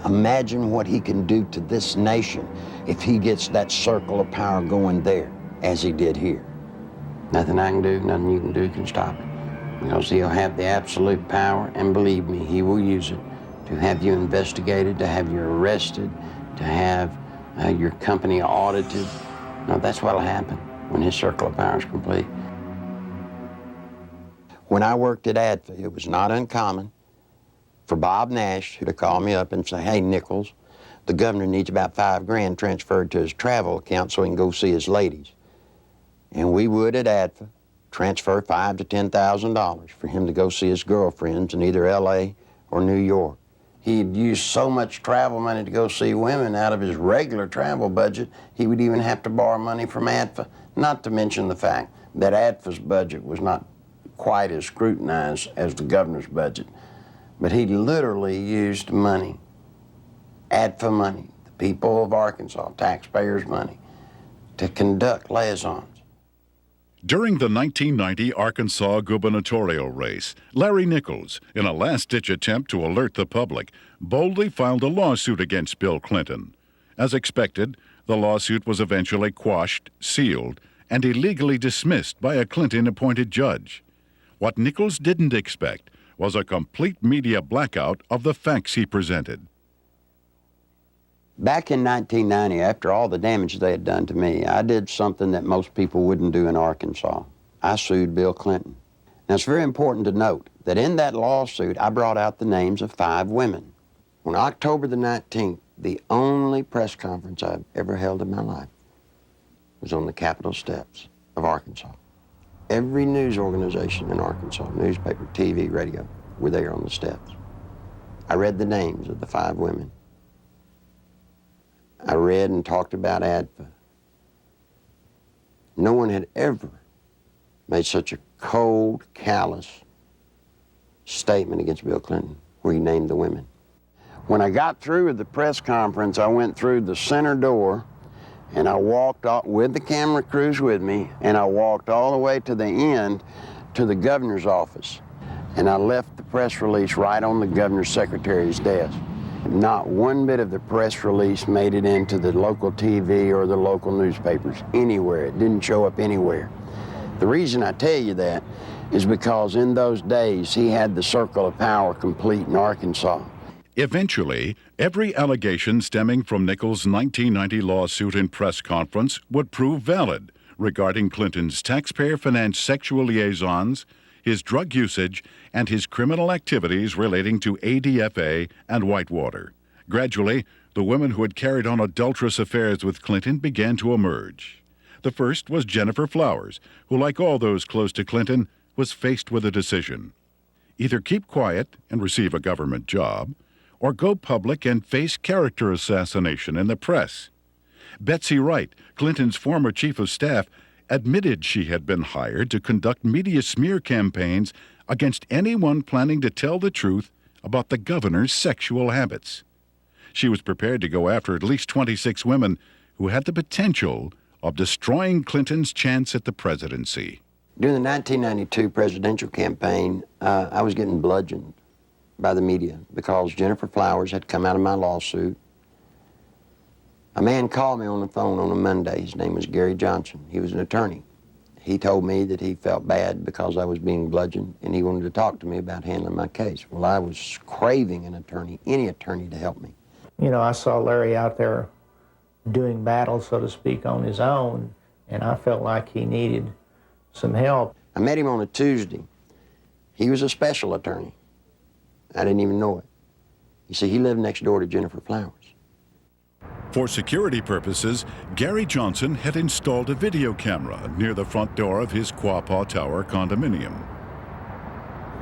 Imagine what he can do to this nation if he gets that circle of power going there, as he did here. Nothing I can do, nothing you can do can stop it. Because he'll have the absolute power, and believe me, he will use it to have you investigated, to have you arrested, to have your company audited. No, that's what'll happen when his circle of power is complete. When I worked at ADFA, it was not uncommon for Bob Nash to call me up and say, hey, Nichols, the governor needs about $5 grand transferred to his travel account so he can go see his ladies. And we would at ADFA transfer $5,000 to $10,000 for him to go see his girlfriends in either LA or New York. He'd use so much travel money to go see women out of his regular travel budget, he would even have to borrow money from ADFA, not to mention the fact that ADFA's budget was not quite as scrutinized as the governor's budget. But he literally used money, ADFA money, the people of Arkansas, taxpayers' money, to conduct liaisons. During the 1990 Arkansas gubernatorial race, Larry Nichols, in a last-ditch attempt to alert the public, boldly filed a lawsuit against Bill Clinton. As expected, the lawsuit was eventually quashed, sealed, and illegally dismissed by a Clinton-appointed judge. What Nichols didn't expect was a complete media blackout of the facts he presented. Back in 1990, after all the damage they had done to me, I did something that most people wouldn't do in Arkansas. I sued Bill Clinton. Now, it's very important to note that in that lawsuit, I brought out the names of 5 women. On October the 19th, the only press conference I've ever held in my life was on the Capitol steps of Arkansas. Every news organization in Arkansas, newspaper, TV, radio, were there on the steps. I read the names of the 5 women. I read and talked about ADFA. No one had ever made such a cold, callous statement against Bill Clinton where he named the women. When I got through with the press conference, I went through the center door and I walked off with the camera crews with me, and I walked all the way to the end to the governor's office. And I left the press release right on the governor's secretary's desk. Not one bit of the press release made it into the local TV or the local newspapers, anywhere. It didn't show up anywhere. The reason I tell you that is because in those days, he had the circle of power complete in Arkansas. Eventually, every allegation stemming from Nichols' 1990 lawsuit and press conference would prove valid regarding Clinton's taxpayer-financed sexual liaisons, his drug usage, and his criminal activities relating to ADFA and Whitewater. Gradually, the women who had carried on adulterous affairs with Clinton began to emerge. The first was Jennifer Flowers, who, like all those close to Clinton, was faced with a decision. Either keep quiet and receive a government job, or go public and face character assassination in the press. Betsy Wright, Clinton's former chief of staff, admitted she had been hired to conduct media smear campaigns against anyone planning to tell the truth about the governor's sexual habits. She was prepared to go after at least 26 women who had the potential of destroying Clinton's chance at the presidency. During the 1992 presidential campaign, I was getting bludgeoned by the media because Jennifer Flowers had come out of my lawsuit. A man called me on the phone on a Monday. His name was Gary Johnson. He was an attorney. He told me that he felt bad because I was being bludgeoned, and he wanted to talk to me about handling my case. Well, I was craving an attorney, any attorney, to help me. You know, I saw Larry out there doing battle, so to speak, on his own, and I felt like he needed some help. I met him on a Tuesday. He was a special attorney. I didn't even know it. You see, he lived next door to Jennifer Flowers. For security purposes, Gary Johnson had installed a video camera near the front door of his Quapaw Tower condominium.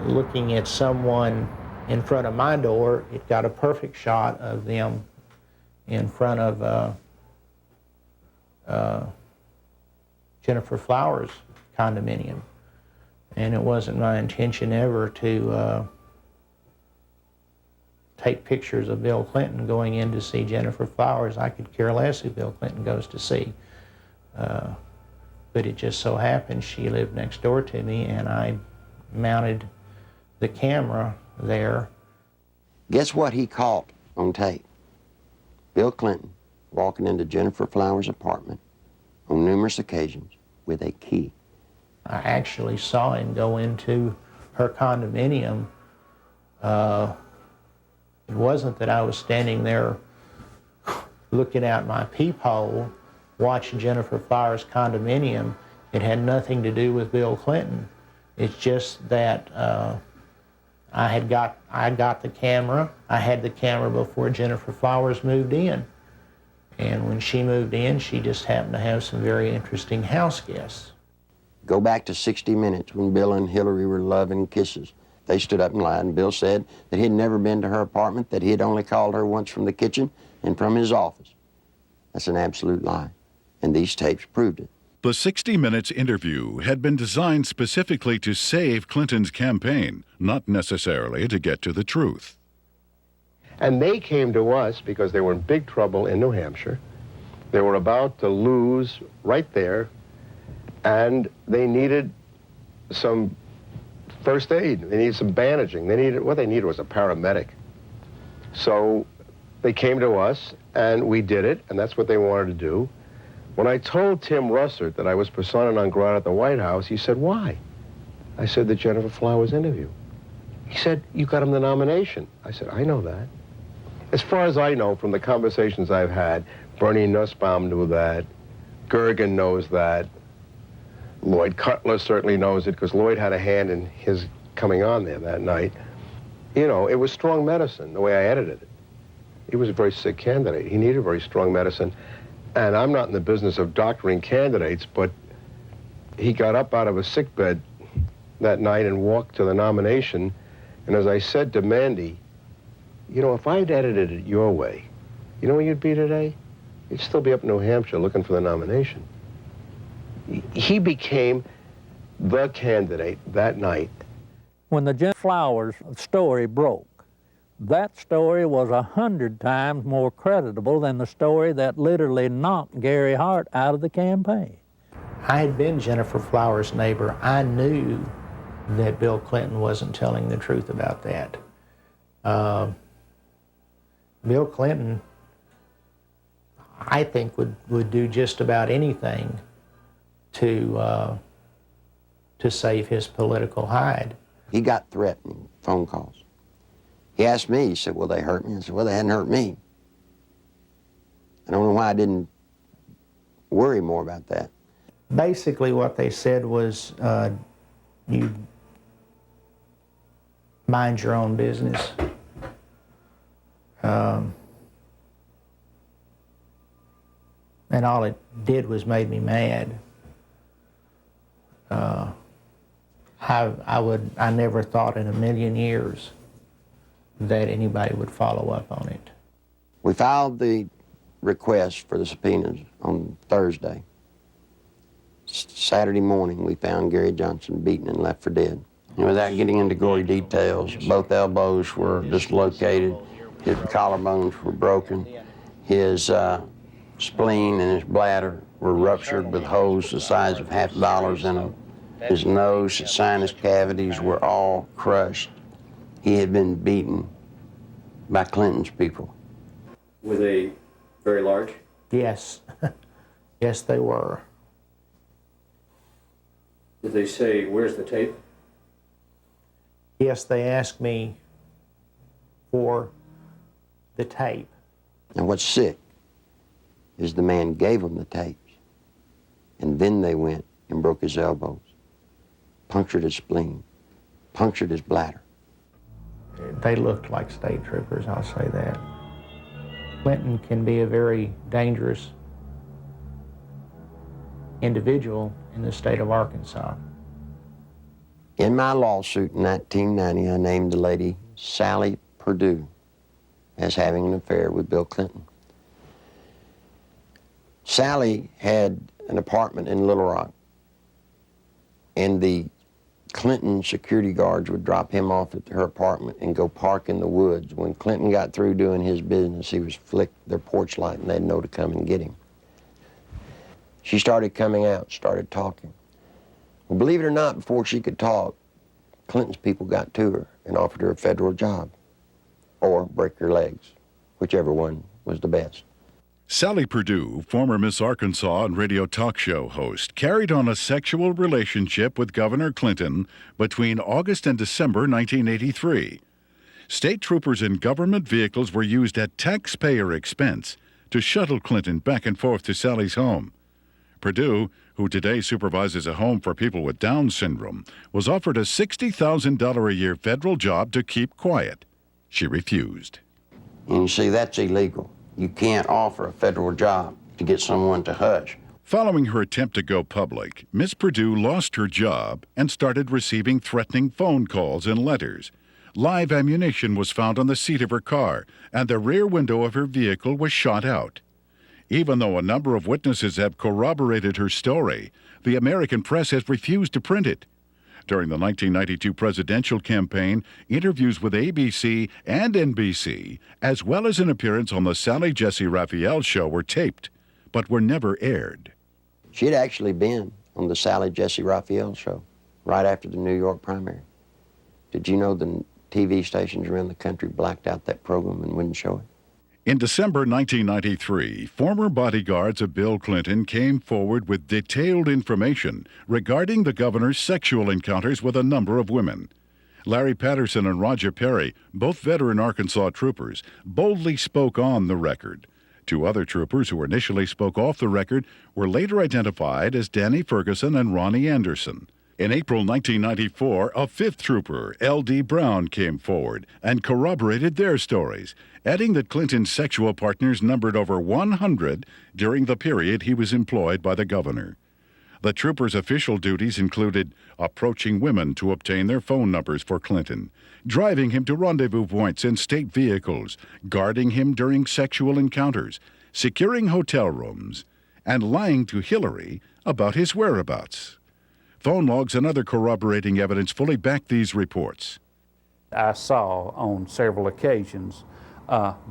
Looking at someone in front of my door, it got a perfect shot of them in front of Jennifer Flowers' condominium. And it wasn't my intention ever to take pictures of Bill Clinton going in to see Jennifer Flowers. I could care less who Bill Clinton goes to see. But it just so happened she lived next door to me, and I mounted the camera there. Guess what he caught on tape? Bill Clinton walking into Jennifer Flowers' apartment on numerous occasions with a key. I actually saw him go into her condominium. It wasn't that I was standing there looking out my peephole watching Jennifer Flowers' condominium. It had nothing to do with Bill Clinton. It's just that I got the camera. I had the camera before Jennifer Flowers moved in. And when she moved in, she just happened to have some very interesting house guests. Go back to 60 Minutes when Bill and Hillary were loving kisses. They stood up and lied, and Bill said that he had never been to her apartment, that he had only called her once from the kitchen and from his office. That's an absolute lie, and these tapes proved it. The 60 Minutes interview had been designed specifically to save Clinton's campaign, not necessarily to get to the truth. And they came to us because they were in big trouble in New Hampshire. They were about to lose right there, and they needed some first aid. They needed some bandaging. What they needed was a paramedic. So they came to us, and we did it, and that's what they wanted to do. When I told Tim Russert that I was persona non grata at the White House, he said, "Why?" I said, "The Jennifer Flowers interview." He said, "You got him the nomination." I said, "I know that." As far as I know from the conversations I've had, Bernie Nussbaum knew that, Gergen knows that, Lloyd Cutler certainly knows it because Lloyd had a hand in his coming on there that night. You know, it was strong medicine, the way I edited it. He was a very sick candidate. He needed very strong medicine. And I'm not in the business of doctoring candidates, but he got up out of a sickbed that night and walked to the nomination. And as I said to Mandy, you know, if I'd edited it your way, you know where you'd be today? You'd still be up in New Hampshire looking for the nomination. He became the candidate that night. When the Jennifer Flowers story broke, that story was 100 times more creditable than the story that literally knocked Gary Hart out of the campaign. I had been Jennifer Flowers' neighbor. I knew that Bill Clinton wasn't telling the truth about that. Bill Clinton, I think, would do just about anything to save his political hide. He got threatening phone calls. He asked me, he said, "Will they hurt me?" I said, "Well, they hadn't hurt me." I don't know why I didn't worry more about that. Basically what they said was, you mind your own business. And all it did was made me mad. I never thought in a million years that anybody would follow up on it. We filed the request for the subpoenas on Thursday. Saturday morning, we found Gary Johnson beaten and left for dead. And without getting into gory details, both elbows were dislocated, his collarbones were broken, his spleen and his bladder were ruptured with holes the size of $50 in them. His nose, his sinus cavities were all crushed. He had been beaten by Clinton's people. Were they very large? Yes. Yes, they were. Did they say, where's the tape? Yes, they asked me for the tape. And what's sick is the man gave them the tapes, and then they went and broke his elbows, punctured his spleen, punctured his bladder. They looked like state troopers, I'll say that. Clinton can be a very dangerous individual in the state of Arkansas. In my lawsuit in 1990, I named the lady Sally Perdue as having an affair with Bill Clinton. Sally had an apartment in Little Rock, and the Clinton security guards would drop him off at her apartment and go park in the woods. When Clinton got through doing his business, he was flick their porch light and they'd know to come and get him. She started coming out, started talking. Well, believe it or not, before she could talk, Clinton's people got to her and offered her a federal job or break her legs, whichever one was the best. Sally Perdue, former Miss Arkansas and radio talk show host, carried on a sexual relationship with Governor Clinton between August and December 1983. State troopers in government vehicles were used at taxpayer expense to shuttle Clinton back and forth to Sally's home. Perdue, who today supervises a home for people with Down syndrome, was offered a $60,000 a year federal job to keep quiet. She refused. And you see, that's illegal. You can't offer a federal job to get someone to hush. Following her attempt to go public, Miss Perdue lost her job and started receiving threatening phone calls and letters. Live ammunition was found on the seat of her car, and the rear window of her vehicle was shot out. Even though a number of witnesses have corroborated her story, the American press has refused to print it. During the 1992 presidential campaign, interviews with ABC and NBC, as well as an appearance on the Sally Jesse Raphael show, were taped, but were never aired. She'd actually been on the Sally Jesse Raphael show right after the New York primary. Did you know the TV stations around the country blacked out that program and wouldn't show it? In December 1993, former bodyguards of Bill Clinton came forward with detailed information regarding the governor's sexual encounters with a number of women. Larry Patterson and Roger Perry, both veteran Arkansas troopers, boldly spoke on the record. Two other troopers who initially spoke off the record were later identified as Danny Ferguson and Ronnie Anderson. In April 1994, a fifth trooper, L.D. Brown, came forward and corroborated their stories, adding that Clinton's sexual partners numbered over 100 during the period he was employed by the governor. The trooper's official duties included approaching women to obtain their phone numbers for Clinton, driving him to rendezvous points in state vehicles, guarding him during sexual encounters, securing hotel rooms, and lying to Hillary about his whereabouts. Phone logs and other corroborating evidence fully back these reports. I saw on several occasions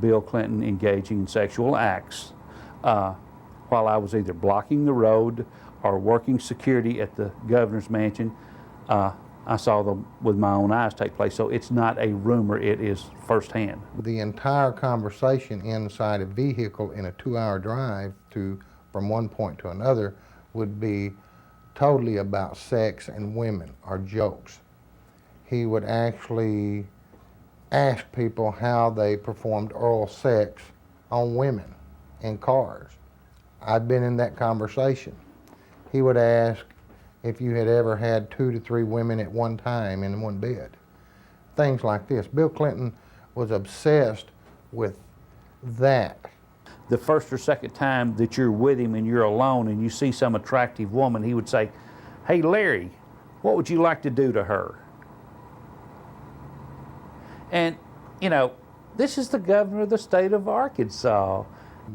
Bill Clinton engaging in sexual acts while I was either blocking the road or working security at the governor's mansion. I saw them with my own eyes take place. So it's not a rumor, it is firsthand. The entire conversation inside a vehicle in a 2-hour drive from one point to another would be totally about sex and women or jokes. He would actually ask people how they performed oral sex on women in cars. I've been in that conversation. He would ask if you had ever had 2 to 3 women at one time in one bed. Things like this. Bill Clinton was obsessed with that. The first or second time that you're with him and you're alone and you see some attractive woman, he would say, "Hey, Larry, what would you like to do to her? And, you know, this is the governor of the state of Arkansas.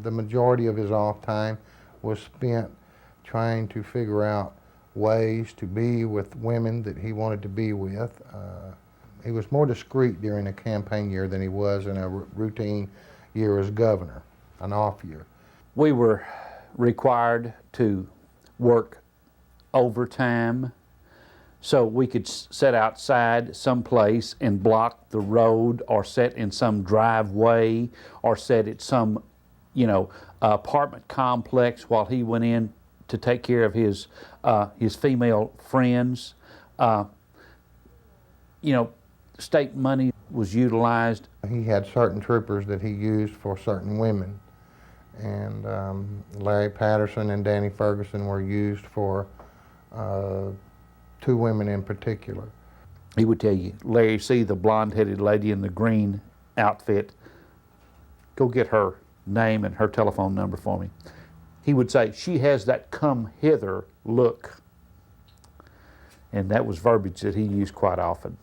The majority of his off time was spent trying to figure out ways to be with women that he wanted to be with. He was more discreet during a campaign year than he was in a routine year as governor, an off year. We were required to work overtime so we could sit outside someplace and block the road, or sit in some driveway, or sit at some, you know, apartment complex while he went in to take care of his female friends. You know, state money was utilized. He had certain troopers that he used for certain women, and Larry Patterson and Danny Ferguson were used for 2 women in particular. He would tell you, Larry, see the blonde-headed lady in the green outfit, go get her name and her telephone number for me. He would say, she has that come hither look. And that was verbiage that he used quite often.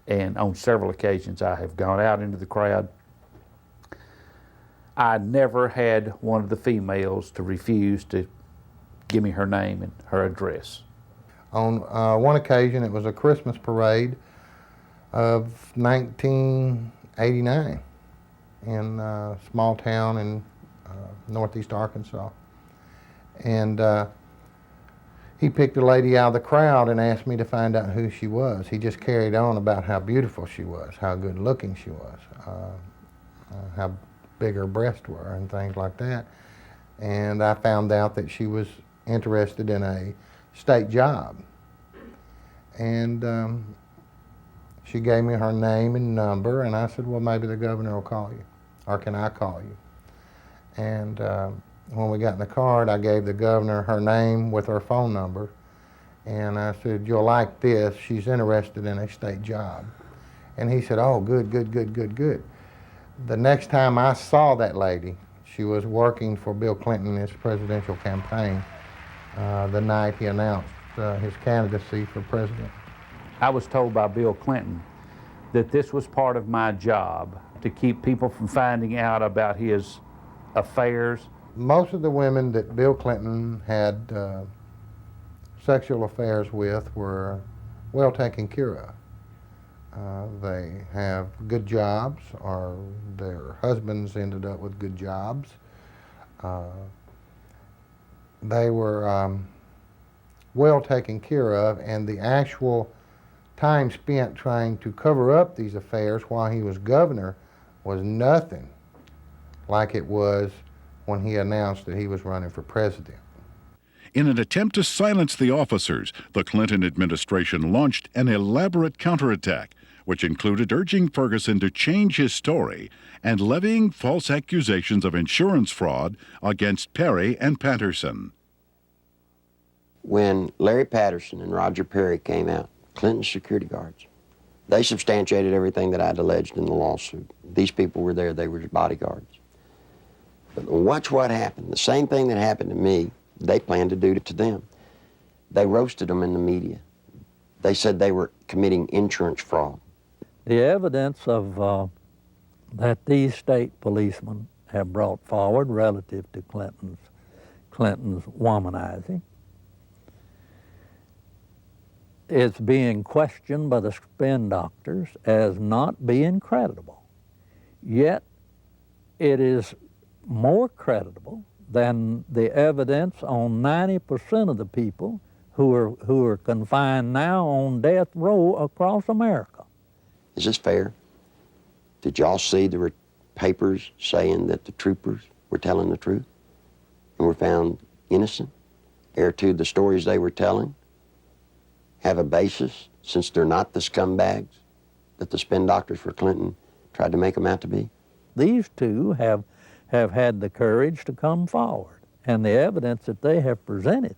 And on several occasions I have gone out into the crowd. I never had one of the females to refuse to give me her name and her address. On one occasion, it was a Christmas parade of 1989 in a small town in northeast Arkansas. And he picked a lady out of the crowd and asked me to find out who she was. He just carried on about how beautiful she was, how good looking she was, how big her breasts were and things like that. And I found out that she was interested in a state job. And she gave me her name and number, and I said, well, maybe the governor will call you, or can I call you? And when we got in the car, I gave the governor her name with her phone number, and I said, you'll like this, she's interested in a state job. And he said, oh, good, good, good, good, good. The next time I saw that lady, she was working for Bill Clinton in his presidential campaign the night he announced his candidacy for president. I was told by Bill Clinton that this was part of my job, to keep people from finding out about his affairs. Most of the women that Bill Clinton had sexual affairs with were well taken care of. They have good jobs, or their husbands ended up with good jobs. They were well taken care of, and the actual time spent trying to cover up these affairs while he was governor was nothing like it was when he announced that he was running for president. In an attempt to silence the officers, the Clinton administration launched an elaborate counterattack, which included urging Ferguson to change his story and levying false accusations of insurance fraud against Perry and Patterson. When Larry Patterson and Roger Perry came out, Clinton's security guards, they substantiated everything that I'd alleged in the lawsuit. These people were there, they were his bodyguards. But watch what happened. The same thing that happened to me, they planned to do to them. They roasted them in the media. They said they were committing insurance fraud. The evidence of that these state policemen have brought forward relative to Clinton's womanizing is being questioned by the spin doctors as not being credible. Yet it is more credible than the evidence on 90% of the people who are confined now on death row across America. Is this fair? Did y'all see the papers saying that the troopers were telling the truth and were found innocent? Ere to the stories they were telling have a basis, since they're not the scumbags that the spin doctors for Clinton tried to make them out to be? These two have had the courage to come forward, and the evidence that they have presented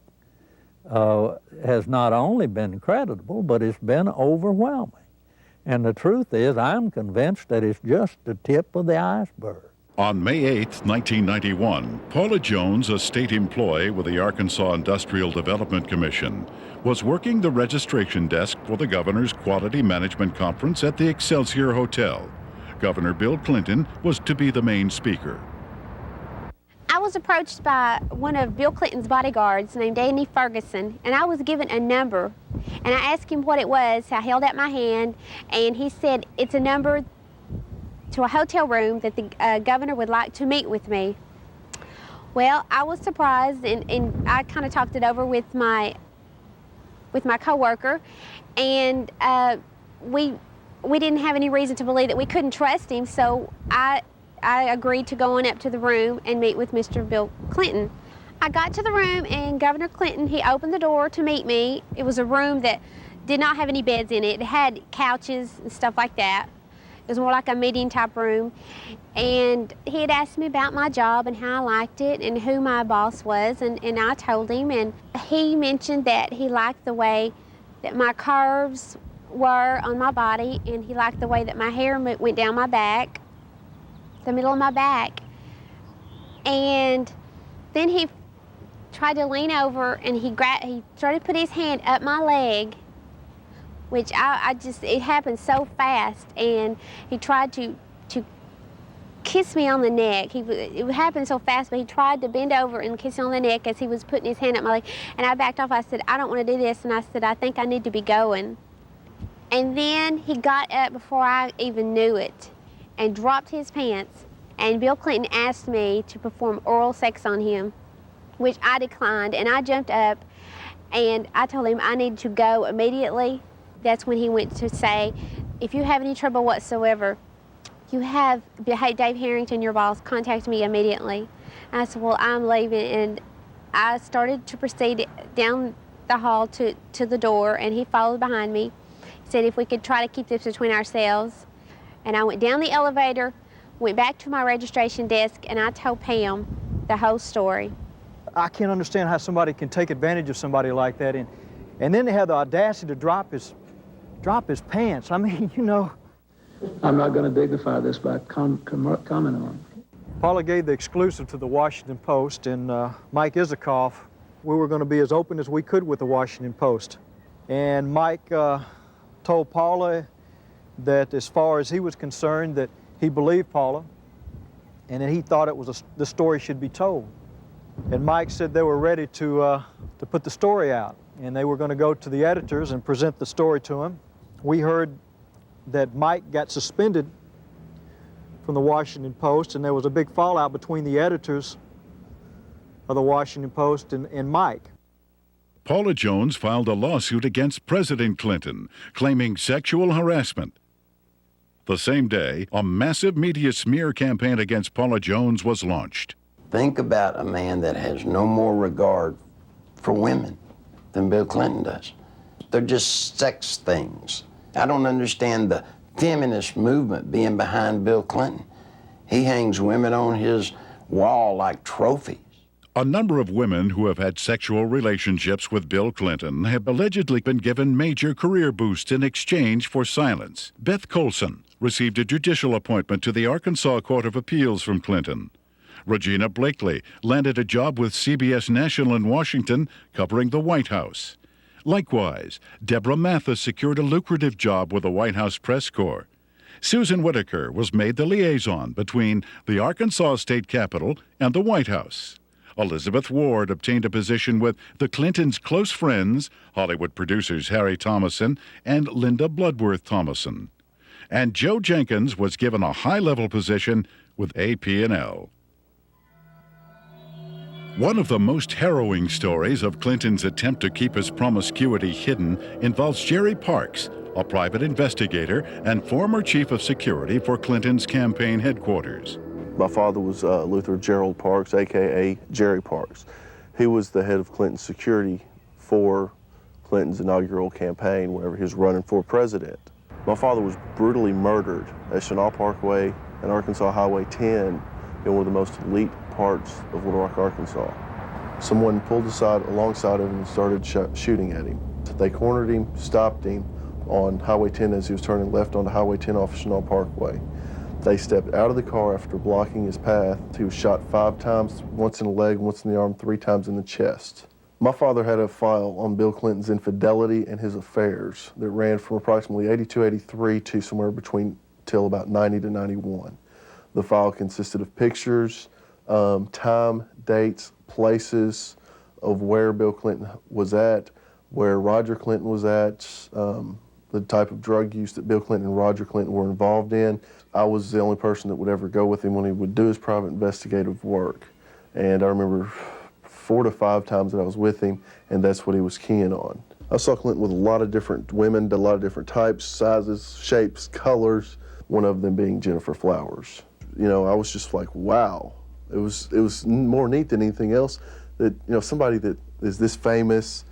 has not only been credible, but it's been overwhelming. And the truth is, I'm convinced that it's just the tip of the iceberg. On May 8, 1991, Paula Jones, a state employee with the Arkansas Industrial Development Commission, was working the registration desk for the governor's Quality Management Conference at the Excelsior Hotel. Governor Bill Clinton was to be the main speaker. I was approached by one of Bill Clinton's bodyguards named Andy Ferguson, and I was given a number. And I asked him what it was. I held out my hand, and he said, it's a number to a hotel room that the governor would like to meet with me. Well, I was surprised, and I kind of talked it over with my coworker, and we didn't have any reason to believe that we couldn't trust him, so I agreed to go on up to the room and meet with Mr. Bill Clinton. I got to the room, and Governor Clinton, he opened the door to meet me. It was a room that did not have any beds in it. It had couches and stuff like that. It was more like a meeting type room. And he had asked me about my job and how I liked it and who my boss was, and I told him, and he mentioned that he liked the way that my curves were on my body, and he liked the way that my hair went down my back, the middle of my back. And then he tried to lean over, and he started to put his hand up my leg, which it happened so fast, and he tried to kiss me on the neck. It happened so fast, but he tried to bend over and kiss me on the neck as he was putting his hand up my leg, and I backed off. I said, I don't want to do this, and I said, I think I need to be going. And then he got up before I even knew it and dropped his pants, and Bill Clinton asked me to perform oral sex on him, which I declined, and I jumped up, and I told him I needed to go immediately. That's when he went to say, if you have any trouble whatsoever, you have Dave Harrington, your boss, contact me immediately. And I said, well, I'm leaving, and I started to proceed down the hall to the door, and he followed behind me. He said if we could try to keep this between ourselves. And I went down the elevator, went back to my registration desk, and I told Pam the whole story. I can't understand how somebody can take advantage of somebody like that, and then they have the audacity to drop his pants. I mean, you know. I'm not going to dignify this by commenting on it. Paula gave the exclusive to the Washington Post, and Mike Isikoff, we were going to be as open as we could with the Washington Post. And Mike told Paula that as far as he was concerned, that he believed Paula, and that he thought the story should be told. And Mike said they were ready to put the story out, and they were going to go to the editors and present the story to him. We heard that Mike got suspended from the Washington Post, and there was a big fallout between the editors of the Washington Post and Mike. Paula Jones filed a lawsuit against President Clinton, claiming sexual harassment. The same day, a massive media smear campaign against Paula Jones was launched. Think about a man that has no more regard for women than Bill Clinton does. They're just sex things. I don't understand the feminist movement being behind Bill Clinton. He hangs women on his wall like trophies. A number of women who have had sexual relationships with Bill Clinton have allegedly been given major career boosts in exchange for silence. Beth Colson received a judicial appointment to the Arkansas Court of Appeals from Clinton. Regina Blakely landed a job with CBS National in Washington covering the White House. Likewise, Deborah Mathis secured a lucrative job with the White House Press Corps. Susan Whitaker was made the liaison between the Arkansas State Capitol and the White House. Elizabeth Ward obtained a position with the Clintons' close friends, Hollywood producers Harry Thomason and Linda Bloodworth Thomason. And Joe Jenkins was given a high-level position with AP&L. One of the most harrowing stories of Clinton's attempt to keep his promiscuity hidden involves Jerry Parks, a private investigator and former chief of security for Clinton's campaign headquarters. My father was Luther Gerald Parks, a.k.a. Jerry Parks. He was the head of Clinton's security for Clinton's inaugural campaign whenever he was running for president. My father was brutally murdered at Chenal Parkway and Arkansas Highway 10 in one of the most elite parts of Little Rock, Arkansas. Someone pulled aside alongside of him and started shooting at him. They cornered him, stopped him on Highway 10 as he was turning left onto Highway 10 off Chenal Parkway. They stepped out of the car after blocking his path. He was shot 5 times, once in the leg, once in the arm, 3 times in the chest. My father had a file on Bill Clinton's infidelity and his affairs that ran from approximately 82, 83 to somewhere between till about 90 to 91. The file consisted of pictures, time, dates, places of where Bill Clinton was at, where Roger Clinton was at, the type of drug use that Bill Clinton and Roger Clinton were involved in. I was the only person that would ever go with him when he would do his private investigative work. And I remember 4 to 5 times that I was with him, and that's what he was keying on. I saw Clinton with a lot of different women, a lot of different types, sizes, shapes, colors, one of them being Jennifer Flowers. You know, I was just like, wow. It was more neat than anything else that, you know, somebody that is this famous,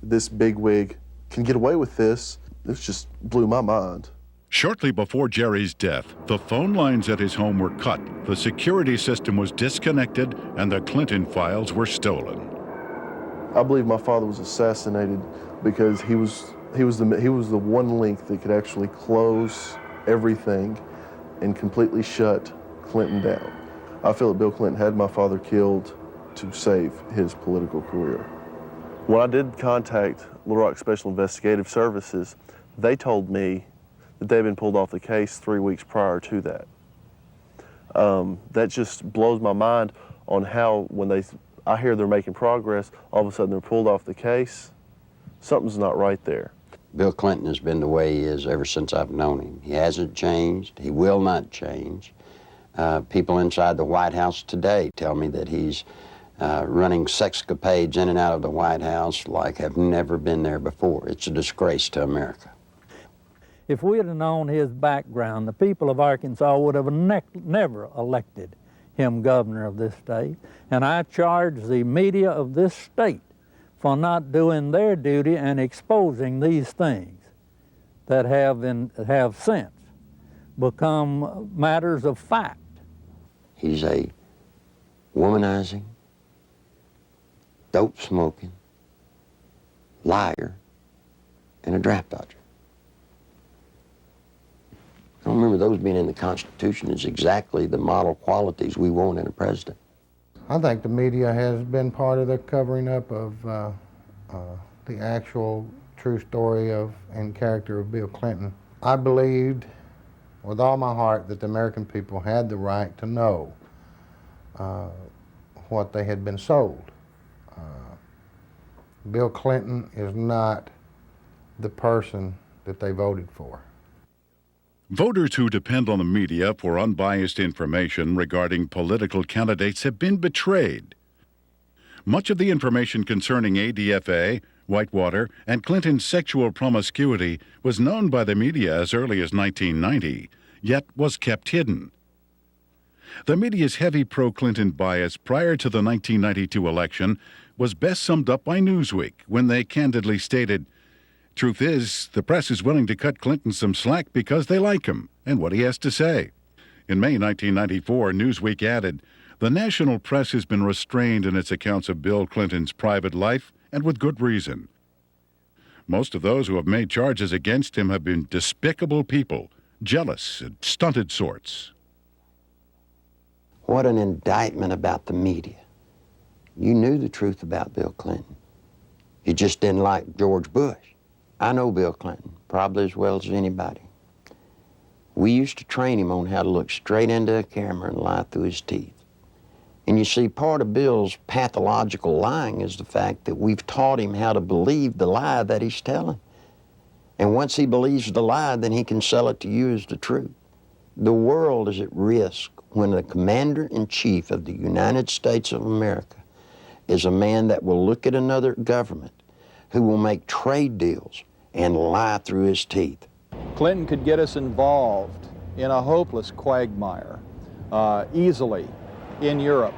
this bigwig, can get away with this. This just blew my mind. Shortly before Jerry's death, the phone lines at his home were cut, the security system was disconnected, and the Clinton files were stolen. I believe my father was assassinated because he was the one link that could actually close everything and completely shut Clinton down. I feel that Bill Clinton had my father killed to save his political career. When I did contact Little Rock Special Investigative Services, they told me that they'd been pulled off the case 3 weeks prior to that. That just blows my mind on how when I hear they're making progress, all of a sudden they're pulled off the case. Something's not right there. Bill Clinton has been the way he is ever since I've known him. He hasn't changed. He will not change. People inside the White House today tell me that he's running sexcapades in and out of the White House like have never been there before. It's a disgrace to America. If we had known his background, the people of Arkansas would have never elected him governor of this state. And I charge the media of this state for not doing their duty and exposing these things that have since become matters of fact. He's a womanizing, dope-smoking, liar, and a draft dodger. I don't remember those being in the Constitution as exactly the model qualities we want in a president. I think the media has been part of the covering up of the actual true story of and character of Bill Clinton. I believed with all my heart that the American people had the right to know what they had been sold. Bill Clinton is not the person that they voted for. Voters who depend on the media for unbiased information regarding political candidates have been betrayed. Much of the information concerning ADFA, Whitewater, and Clinton's sexual promiscuity was known by the media as early as 1990, yet was kept hidden. The media's heavy pro-Clinton bias prior to the 1992 election was best summed up by Newsweek when they candidly stated, "Truth is, the press is willing to cut Clinton some slack because they like him and what he has to say." In May 1994, Newsweek added, "The national press has been restrained in its accounts of Bill Clinton's private life, and with good reason. Most of those who have made charges against him have been despicable people, jealous and stunted sorts." What an indictment about the media. You knew the truth about Bill Clinton. You just didn't like George Bush. I know Bill Clinton probably as well as anybody. We used to train him on how to look straight into a camera and lie through his teeth. And you see, part of Bill's pathological lying is the fact that we've taught him how to believe the lie that he's telling. And once he believes the lie, then he can sell it to you as the truth. The world is at risk when the commander-in-chief of the United States of America is a man that will look at another government who will make trade deals and lie through his teeth. Clinton could get us involved in a hopeless quagmire easily in Europe,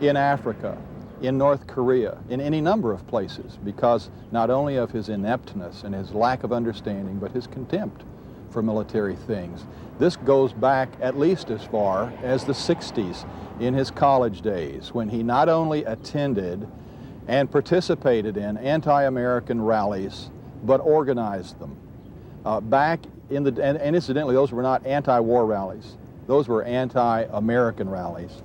in Africa, in North Korea, in any number of places, because not only of his ineptness and his lack of understanding, but his contempt for military things. This goes back at least as far as the 60s in his college days, when he not only attended and participated in anti-American rallies, but organized them. And incidentally, those were not anti-war rallies. those were anti-American rallies.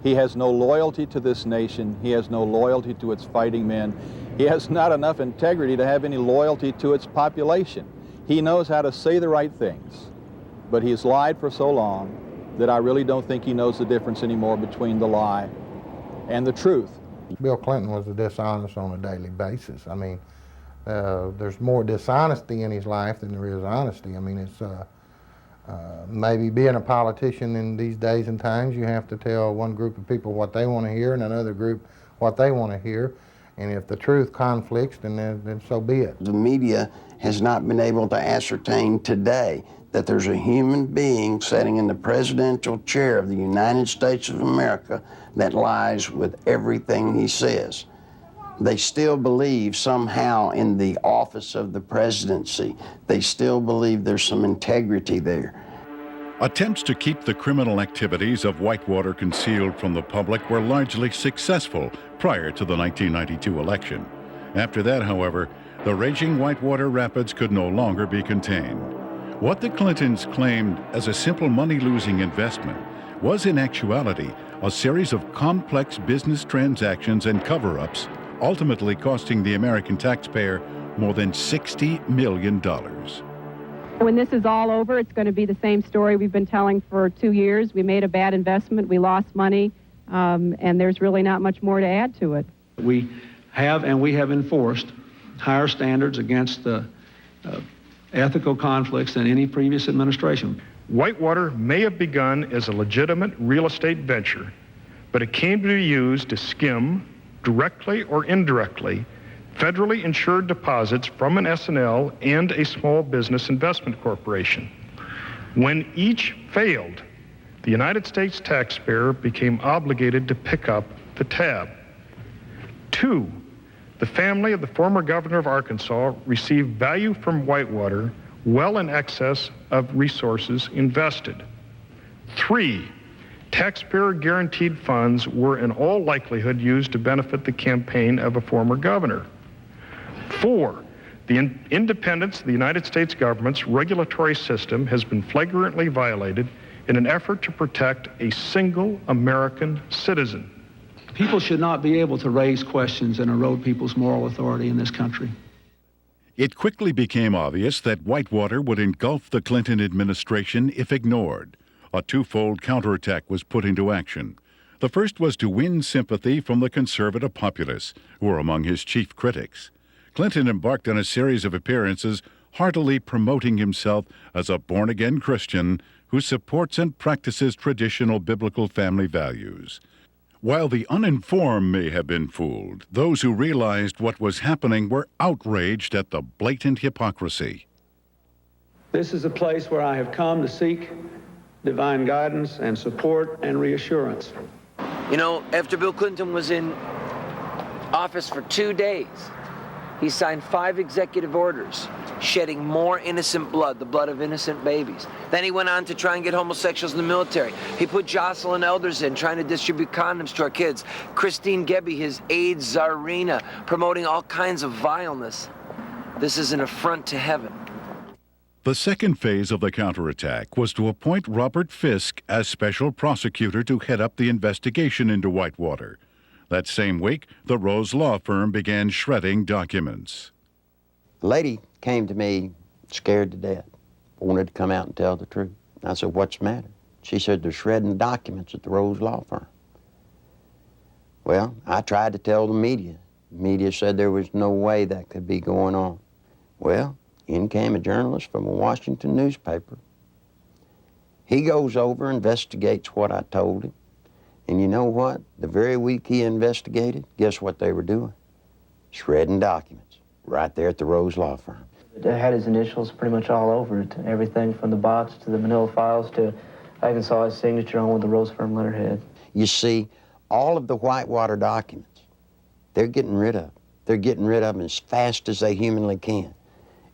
He has no loyalty to this nation. He has no loyalty to its fighting men. He has not enough integrity to have any loyalty to its population. He knows how to say the right things, but he's lied for so long that I really don't think he knows the difference anymore between the lie and the truth. Bill Clinton was dishonest on a daily basis. I mean, there's more dishonesty in his life than there is honesty. I mean, it's maybe being a politician in these days and times, you have to tell one group of people what they want to hear and another group what they want to hear. And if the truth conflicts, then so be it. The media has not been able to ascertain today that there's a human being sitting in the presidential chair of the United States of America that lies with everything he says. They still believe somehow in the office of the presidency, they still believe there's some integrity there. Attempts to keep the criminal activities of Whitewater concealed from the public were largely successful prior to the 1992 election. After that, however, the raging Whitewater Rapids could no longer be contained. What the Clintons claimed as a simple money-losing investment was in actuality a series of complex business transactions and cover-ups, ultimately costing the American taxpayer more than $60 million. When this is all over, it's going to be the same story we've been telling for 2 years. We made a bad investment, we lost money, and there's really not much more to add to it. We have enforced higher standards against ethical conflicts than any previous administration. Whitewater may have begun as a legitimate real estate venture, but it came to be used to skim, directly or indirectly, federally insured deposits from an S&L and a small business investment corporation. When each failed, the United States taxpayer became obligated to pick up the tab. 2, the family of the former governor of Arkansas received value from Whitewater well in excess of resources invested. 3, taxpayer guaranteed funds were in all likelihood used to benefit the campaign of a former governor. 4, the independence of the United States government's regulatory system has been flagrantly violated in an effort to protect a single American citizen. People should not be able to raise questions and erode people's moral authority in this country. It quickly became obvious that Whitewater would engulf the Clinton administration if ignored. A twofold counterattack was put into action. The first was to win sympathy from the conservative populace, who were among his chief critics. Clinton embarked on a series of appearances heartily promoting himself as a born-again Christian who supports and practices traditional biblical family values. While the uninformed may have been fooled, those who realized what was happening were outraged at the blatant hypocrisy. This is a place where I have come to seek divine guidance and support and reassurance. You know, after Bill Clinton was in office for 2 days, he signed 5 executive orders, shedding more innocent blood, the blood of innocent babies. Then he went on to try and get homosexuals in the military. He put Jocelyn Elders in, trying to distribute condoms to our kids. Christine Gebbe, his AIDS czarina, promoting all kinds of vileness. This is an affront to heaven. The second phase of the counterattack was to appoint Robert Fisk as special prosecutor to head up the investigation into Whitewater. That same week, the Rose law firm began shredding documents. The lady came to me scared to death, wanted to come out and tell the truth. I said, "What's the matter?" She said, "They're shredding documents at the Rose law firm." Well, I tried to tell the media. The media said there was no way that could be going on. Well, in came a journalist from a Washington newspaper. He goes over, investigates what I told him. And you know what? The very week he investigated, guess what they were doing? Shredding documents right there at the Rose law firm. It had his initials pretty much all over it. Everything from the box to the manila files to, I even saw his signature on with the Rose firm letterhead. You see, all of the Whitewater documents, they're getting rid of. They're getting rid of them as fast as they humanly can.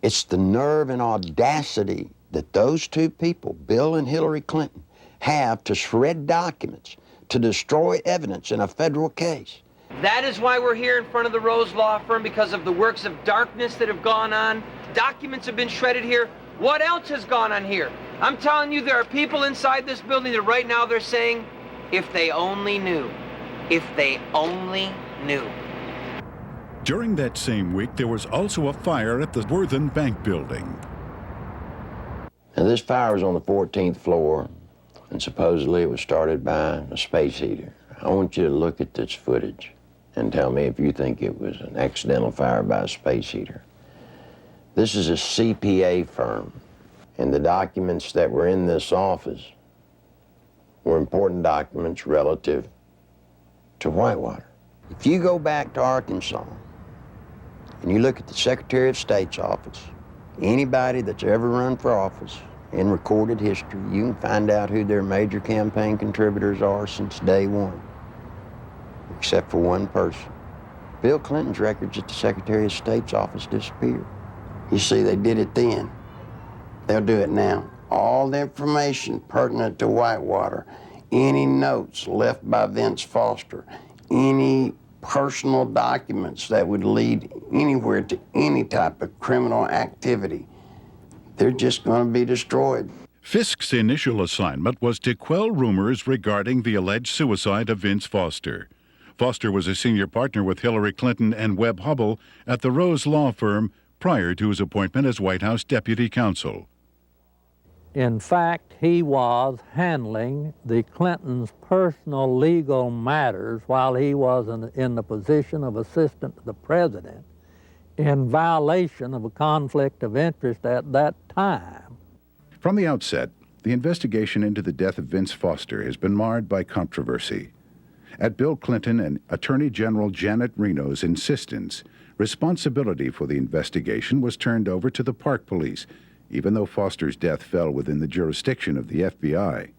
It's the nerve and audacity that those two people, Bill and Hillary Clinton, have to shred documents, to destroy evidence in a federal case. That is why we're here in front of the Rose Law Firm, because of the works of darkness that have gone on. Documents have been shredded here. What else has gone on here? I'm telling you, there are people inside this building that right now they're saying, if they only knew, if they only knew. During that same week, there was also a fire at the Worthen Bank building. Now, this fire was on the 14th floor, and supposedly it was started by a space heater. I want you to look at this footage and tell me if you think it was an accidental fire by a space heater. This is a CPA firm, and the documents that were in this office were important documents relative to Whitewater. If you go back to Arkansas and you look at the Secretary of State's office, anybody that's ever run for office in recorded history, you can find out who their major campaign contributors are since day one, except for one person. Bill Clinton's records at the Secretary of State's office disappeared. You see, they did it then. They'll do it now. All the information pertinent to Whitewater, any notes left by Vince Foster, any personal documents that would lead anywhere to any type of criminal activity, they're just going to be destroyed. Fisk's initial assignment was to quell rumors regarding the alleged suicide of Vince Foster. Foster was a senior partner with Hillary Clinton and Webb Hubbell at the Rose Law Firm prior to his appointment as White House Deputy Counsel. In fact, he was handling the Clintons' personal legal matters while he was in the position of assistant to the president, in violation of a conflict of interest at that time. From the outset, the investigation into the death of Vince Foster has been marred by controversy. At Bill Clinton and Attorney General Janet Reno's insistence, responsibility for the investigation was turned over to the Park Police, even though Foster's death fell within the jurisdiction of the FBI.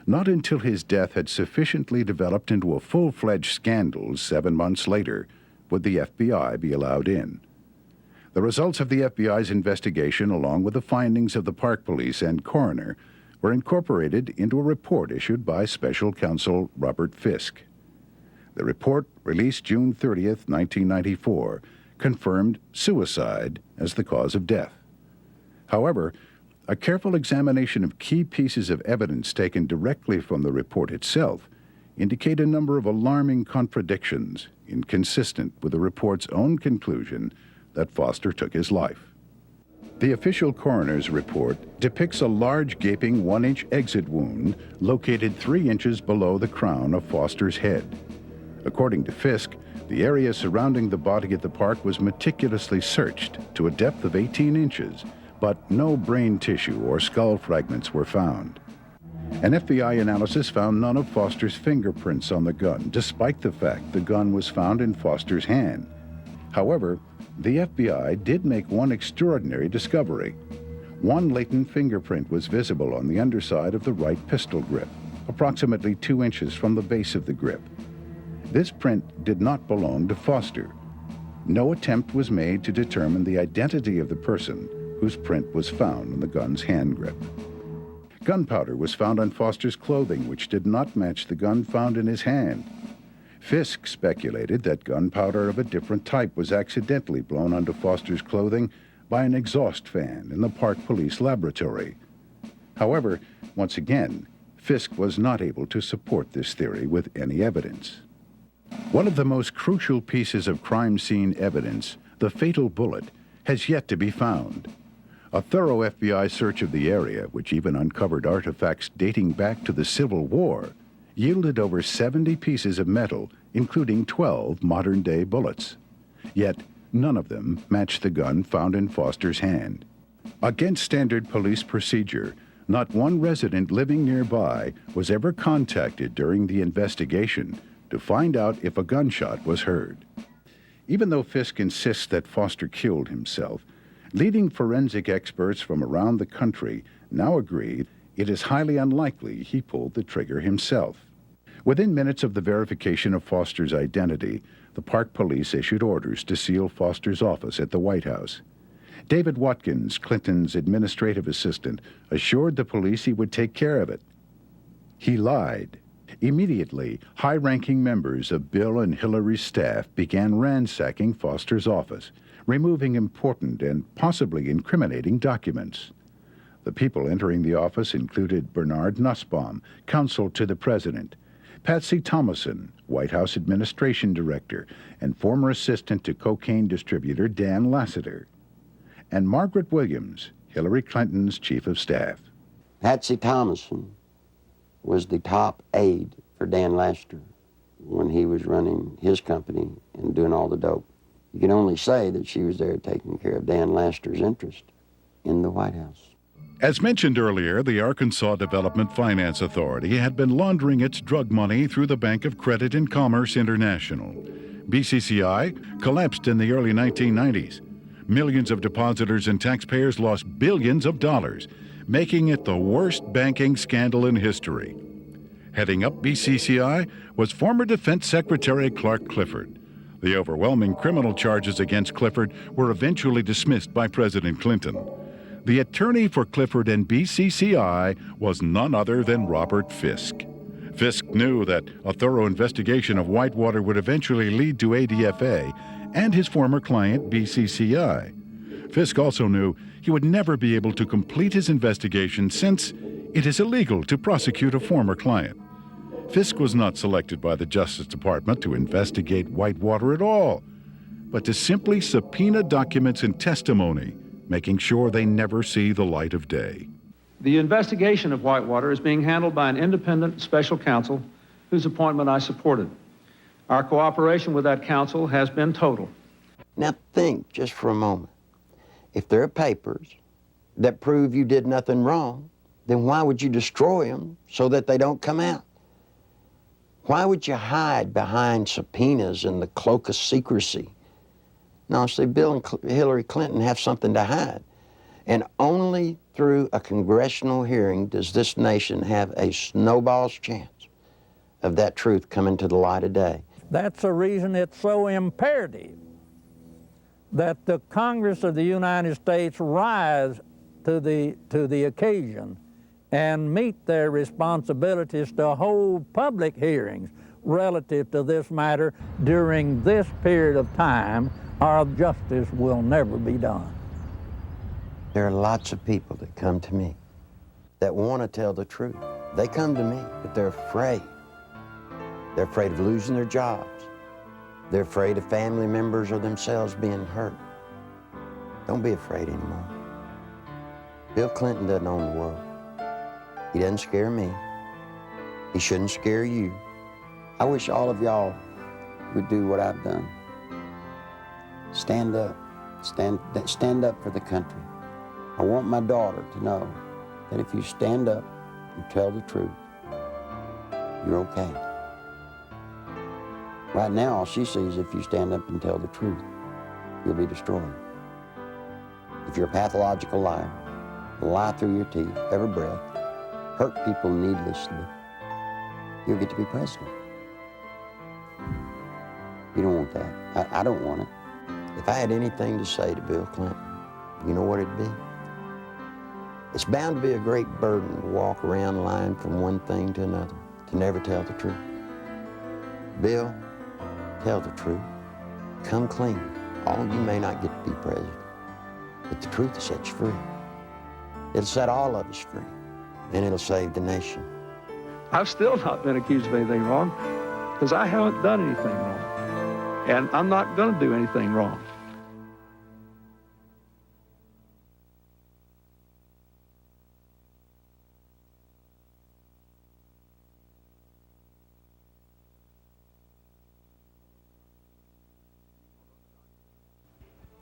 Not until his death had sufficiently developed into a full-fledged scandal 7 months later would the FBI be allowed in. The results of the FBI's investigation, along with the findings of the Park Police and coroner, were incorporated into a report issued by Special Counsel Robert Fisk. The report, released June 30th, 1994, confirmed suicide as the cause of death. However, a careful examination of key pieces of evidence taken directly from the report itself indicate a number of alarming contradictions inconsistent with the report's own conclusion that Foster took his life. The official coroner's report depicts a large gaping 1-inch exit wound located 3 inches below the crown of Foster's head. According to Fisk, the area surrounding the body at the park was meticulously searched to a depth of 18 inches, but no brain tissue or skull fragments were found. An FBI analysis found none of Foster's fingerprints on the gun, despite the fact the gun was found in Foster's hand. However, the FBI did make one extraordinary discovery. One latent fingerprint was visible on the underside of the right pistol grip, approximately 2 inches from the base of the grip. This print did not belong to Foster. No attempt was made to determine the identity of the person whose print was found on the gun's hand grip. Gunpowder was found on Foster's clothing, which did not match the gun found in his hand. Fisk speculated that gunpowder of a different type was accidentally blown onto Foster's clothing by an exhaust fan in the Park Police laboratory. However, once again, Fisk was not able to support this theory with any evidence. One of the most crucial pieces of crime scene evidence, the fatal bullet, has yet to be found. A thorough FBI search of the area, which even uncovered artifacts dating back to the Civil War, yielded over 70 pieces of metal, including 12 modern-day bullets. Yet, none of them matched the gun found in Foster's hand. Against standard police procedure, not one resident living nearby was ever contacted during the investigation to find out if a gunshot was heard. Even though Fisk insists that Foster killed himself, leading forensic experts from around the country now agree it is highly unlikely he pulled the trigger himself. Within minutes of the verification of Foster's identity, the Park Police issued orders to seal Foster's office at the White House. David Watkins, Clinton's administrative assistant, assured the police he would take care of it. He lied. Immediately, high-ranking members of Bill and Hillary's staff began ransacking Foster's office, removing important and possibly incriminating documents. The people entering the office included Bernard Nussbaum, counsel to the president, Patsy Thomason, White House Administration Director, and former assistant to cocaine distributor Dan Lassiter, and Margaret Williams, Hillary Clinton's chief of staff. Patsy Thomason was the top aide for Dan Lassiter when he was running his company and doing all the dope. You can only say that she was there taking care of Dan Lassiter's interest in the White House. As mentioned earlier, the Arkansas Development Finance Authority had been laundering its drug money through the Bank of Credit and Commerce International. BCCI collapsed in the early 1990s. Millions of depositors and taxpayers lost billions of dollars, making it the worst banking scandal in history. Heading up BCCI was former Defense Secretary Clark Clifford. The overwhelming criminal charges against Clifford were eventually dismissed by President Clinton. The attorney for Clifford and BCCI was none other than Robert Fisk. Fisk knew that a thorough investigation of Whitewater would eventually lead to ADFA and his former client, BCCI. Fisk also knew he would never be able to complete his investigation since it is illegal to prosecute a former client. Fisk was not selected by the Justice Department to investigate Whitewater at all, but to simply subpoena documents and testimony, making sure they never see the light of day. The investigation of Whitewater is being handled by an independent special counsel whose appointment I supported. Our cooperation with that counsel has been total. Now think just for a moment. If there are papers that prove you did nothing wrong, then why would you destroy them so that they don't come out? Why would you hide behind subpoenas and the cloak of secrecy? No, see, Bill and Hillary Clinton have something to hide. And only through a congressional hearing does this nation have a snowball's chance of that truth coming to the light of day. That's the reason it's so imperative that the Congress of the United States rise to the occasion and meet their responsibilities to hold public hearings relative to this matter during this period of time, or justice will never be done. There are lots of people that come to me that want to tell the truth. They come to me, but they're afraid. They're afraid of losing their jobs. They're afraid of family members or themselves being hurt. Don't be afraid anymore. Bill Clinton doesn't own the world. He doesn't scare me. He shouldn't scare you. I wish all of y'all would do what I've done. Stand up. Stand up for the country. I want my daughter to know that if you stand up and tell the truth, you're okay. Right now, all she sees, if you stand up and tell the truth, you'll be destroyed. If you're a pathological liar, lie through your teeth, every breath, hurt people needlessly, you'll get to be president. You don't want that. I don't want it. If I had anything to say to Bill Clinton, you know what it'd be? It's bound to be a great burden to walk around lying from one thing to another, to never tell the truth. Bill, tell the truth. Come clean. All you may not get to be president, but the truth will set you free. It'll set all of us free, and it'll save the nation. I've still not been accused of anything wrong because I haven't done anything wrong. And I'm not going to do anything wrong.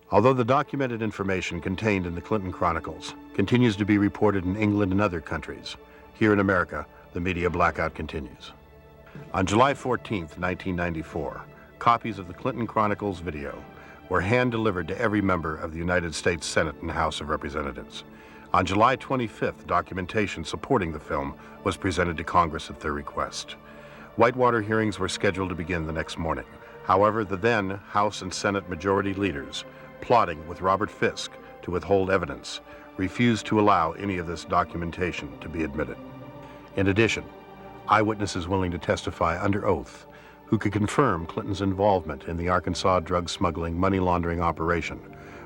Although the documented information contained in the Clinton Chronicles continues to be reported in England and other countries, here in America, the media blackout continues. On July 14th, 1994, copies of the Clinton Chronicles video were hand-delivered to every member of the United States Senate and House of Representatives. On July 25th, documentation supporting the film was presented to Congress at their request. Whitewater hearings were scheduled to begin the next morning. However, the then House and Senate majority leaders, plotting with Robert Fisk to withhold evidence, refused to allow any of this documentation to be admitted. In addition, eyewitnesses willing to testify under oath who could confirm Clinton's involvement in the Arkansas drug smuggling money laundering operation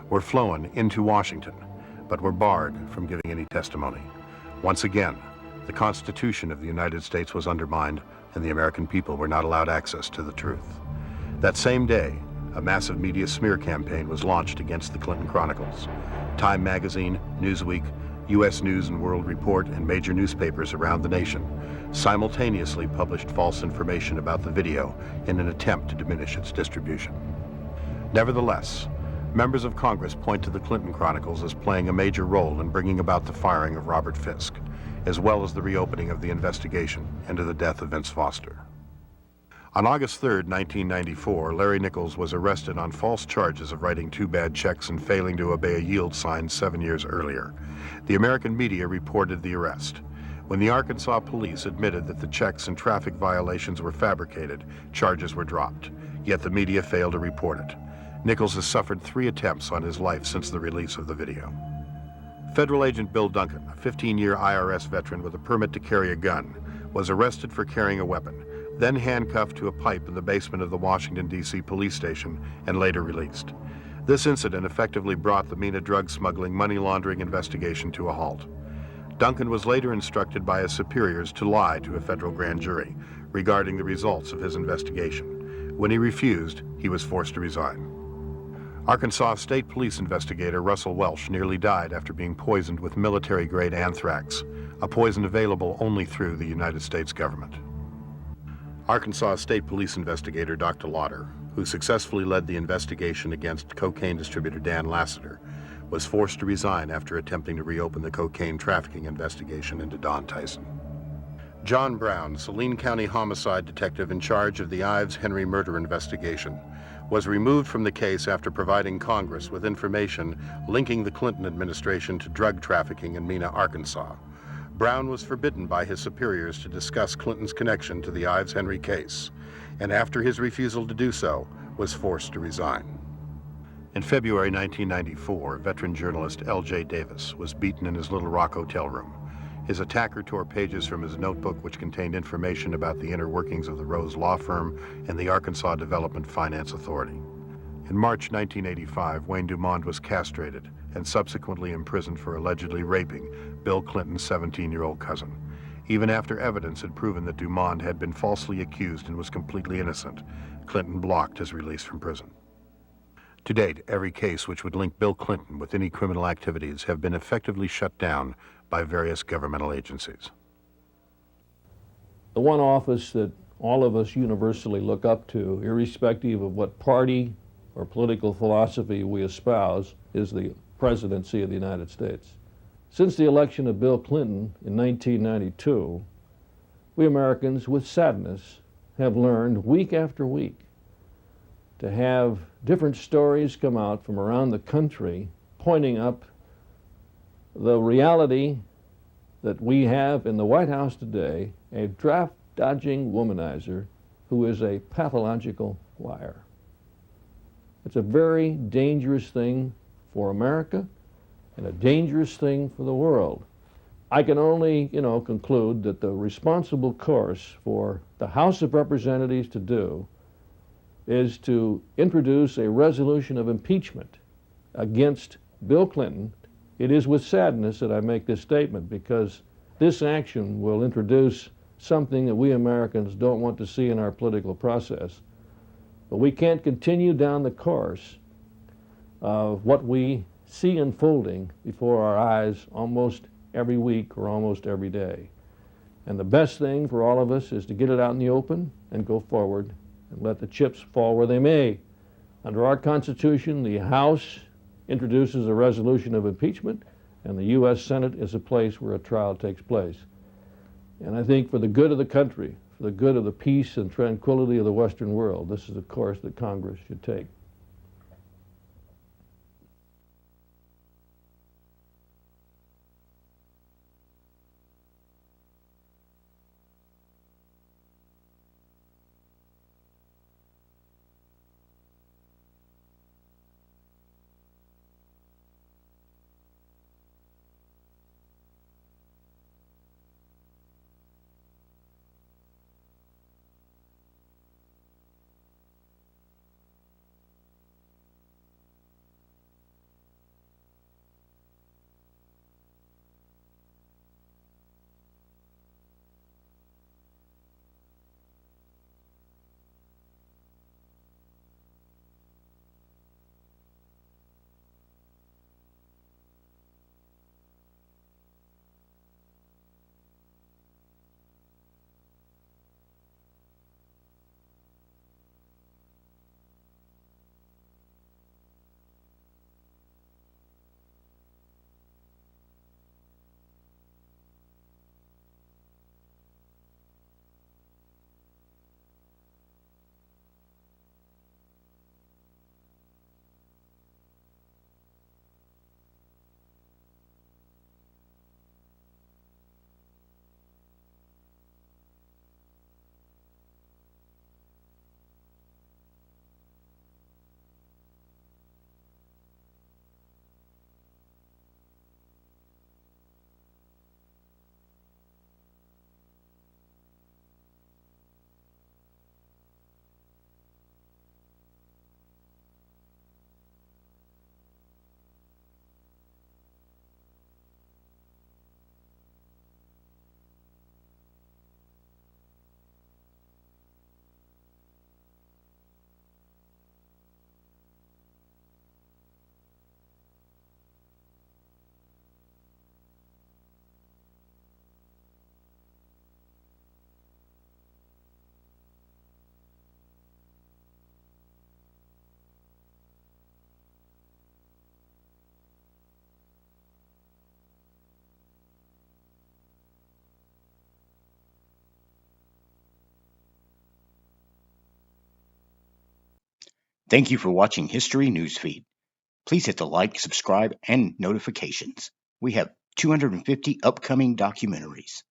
were flown into Washington, but were barred from giving any testimony. Once again, the Constitution of the United States was undermined, and the American people were not allowed access to the truth. That same day, a massive media smear campaign was launched against the Clinton Chronicles. Time magazine, Newsweek, U.S. News and World Report, and major newspapers around the nation simultaneously published false information about the video in an attempt to diminish its distribution. Nevertheless, members of Congress point to the Clinton Chronicles as playing a major role in bringing about the firing of Robert Fisk, as well as the reopening of the investigation into the death of Vince Foster. On August 3, 1994, Larry Nichols was arrested on false charges of writing 2 bad checks and failing to obey a yield sign 7 years earlier. The American media reported the arrest. When the Arkansas police admitted that the checks and traffic violations were fabricated, charges were dropped, yet the media failed to report it. Nichols has suffered 3 attempts on his life since the release of the video. Federal agent Bill Duncan, a 15-year IRS veteran with a permit to carry a gun, was arrested for carrying a weapon, then handcuffed to a pipe in the basement of the Washington, D.C. police station and later released. This incident effectively brought the Mena drug smuggling money laundering investigation to a halt. Duncan was later instructed by his superiors to lie to a federal grand jury regarding the results of his investigation. When he refused, he was forced to resign. Arkansas State Police investigator Russell Welsh nearly died after being poisoned with military-grade anthrax, a poison available only through the United States government. Arkansas State Police investigator Dr. Lauder, who successfully led the investigation against cocaine distributor Dan Lassiter, was forced to resign after attempting to reopen the cocaine trafficking investigation into Don Tyson. John Brown, Saline County homicide detective in charge of the Ives Henry murder investigation, was removed from the case after providing Congress with information linking the Clinton administration to drug trafficking in Mena, Arkansas. Brown was forbidden by his superiors to discuss Clinton's connection to the Ives Henry case, and after his refusal to do so, was forced to resign. In February 1994, veteran journalist L.J. Davis was beaten in his Little Rock hotel room. His attacker tore pages from his notebook which contained information about the inner workings of the Rose Law Firm and the Arkansas Development Finance Authority. In March 1985, Wayne Dumond was castrated and subsequently imprisoned for allegedly raping Bill Clinton's 17-year-old cousin. Even after evidence had proven that Dumond had been falsely accused and was completely innocent, Clinton blocked his release from prison. To date, every case which would link Bill Clinton with any criminal activities have been effectively shut down by various governmental agencies. The one office that all of us universally look up to, irrespective of what party or political philosophy we espouse, is the presidency of the United States. Since the election of Bill Clinton in 1992, we Americans, with sadness, have learned week after week to have different stories come out from around the country pointing up the reality that we have in the White House today, a draft-dodging womanizer who is a pathological liar. It's a very dangerous thing for America and a dangerous thing for the world. I can only, conclude that the responsible course for the House of Representatives to do is to introduce a resolution of impeachment against Bill Clinton. It is with sadness that I make this statement because this action will introduce something that we Americans don't want to see in our political process. But we can't continue down the course of what we see unfolding before our eyes almost every week or almost every day. And the best thing for all of us is to get it out in the open and go forward and let the chips fall where they may. Under our Constitution, the House introduces a resolution of impeachment, and the U.S. Senate is a place where a trial takes place. And I think for the good of the country, for the good of the peace and tranquility of the Western world, this is a course that Congress should take. Thank you for watching History Newsfeed. Please hit the like, subscribe, and notifications. We have 250 upcoming documentaries.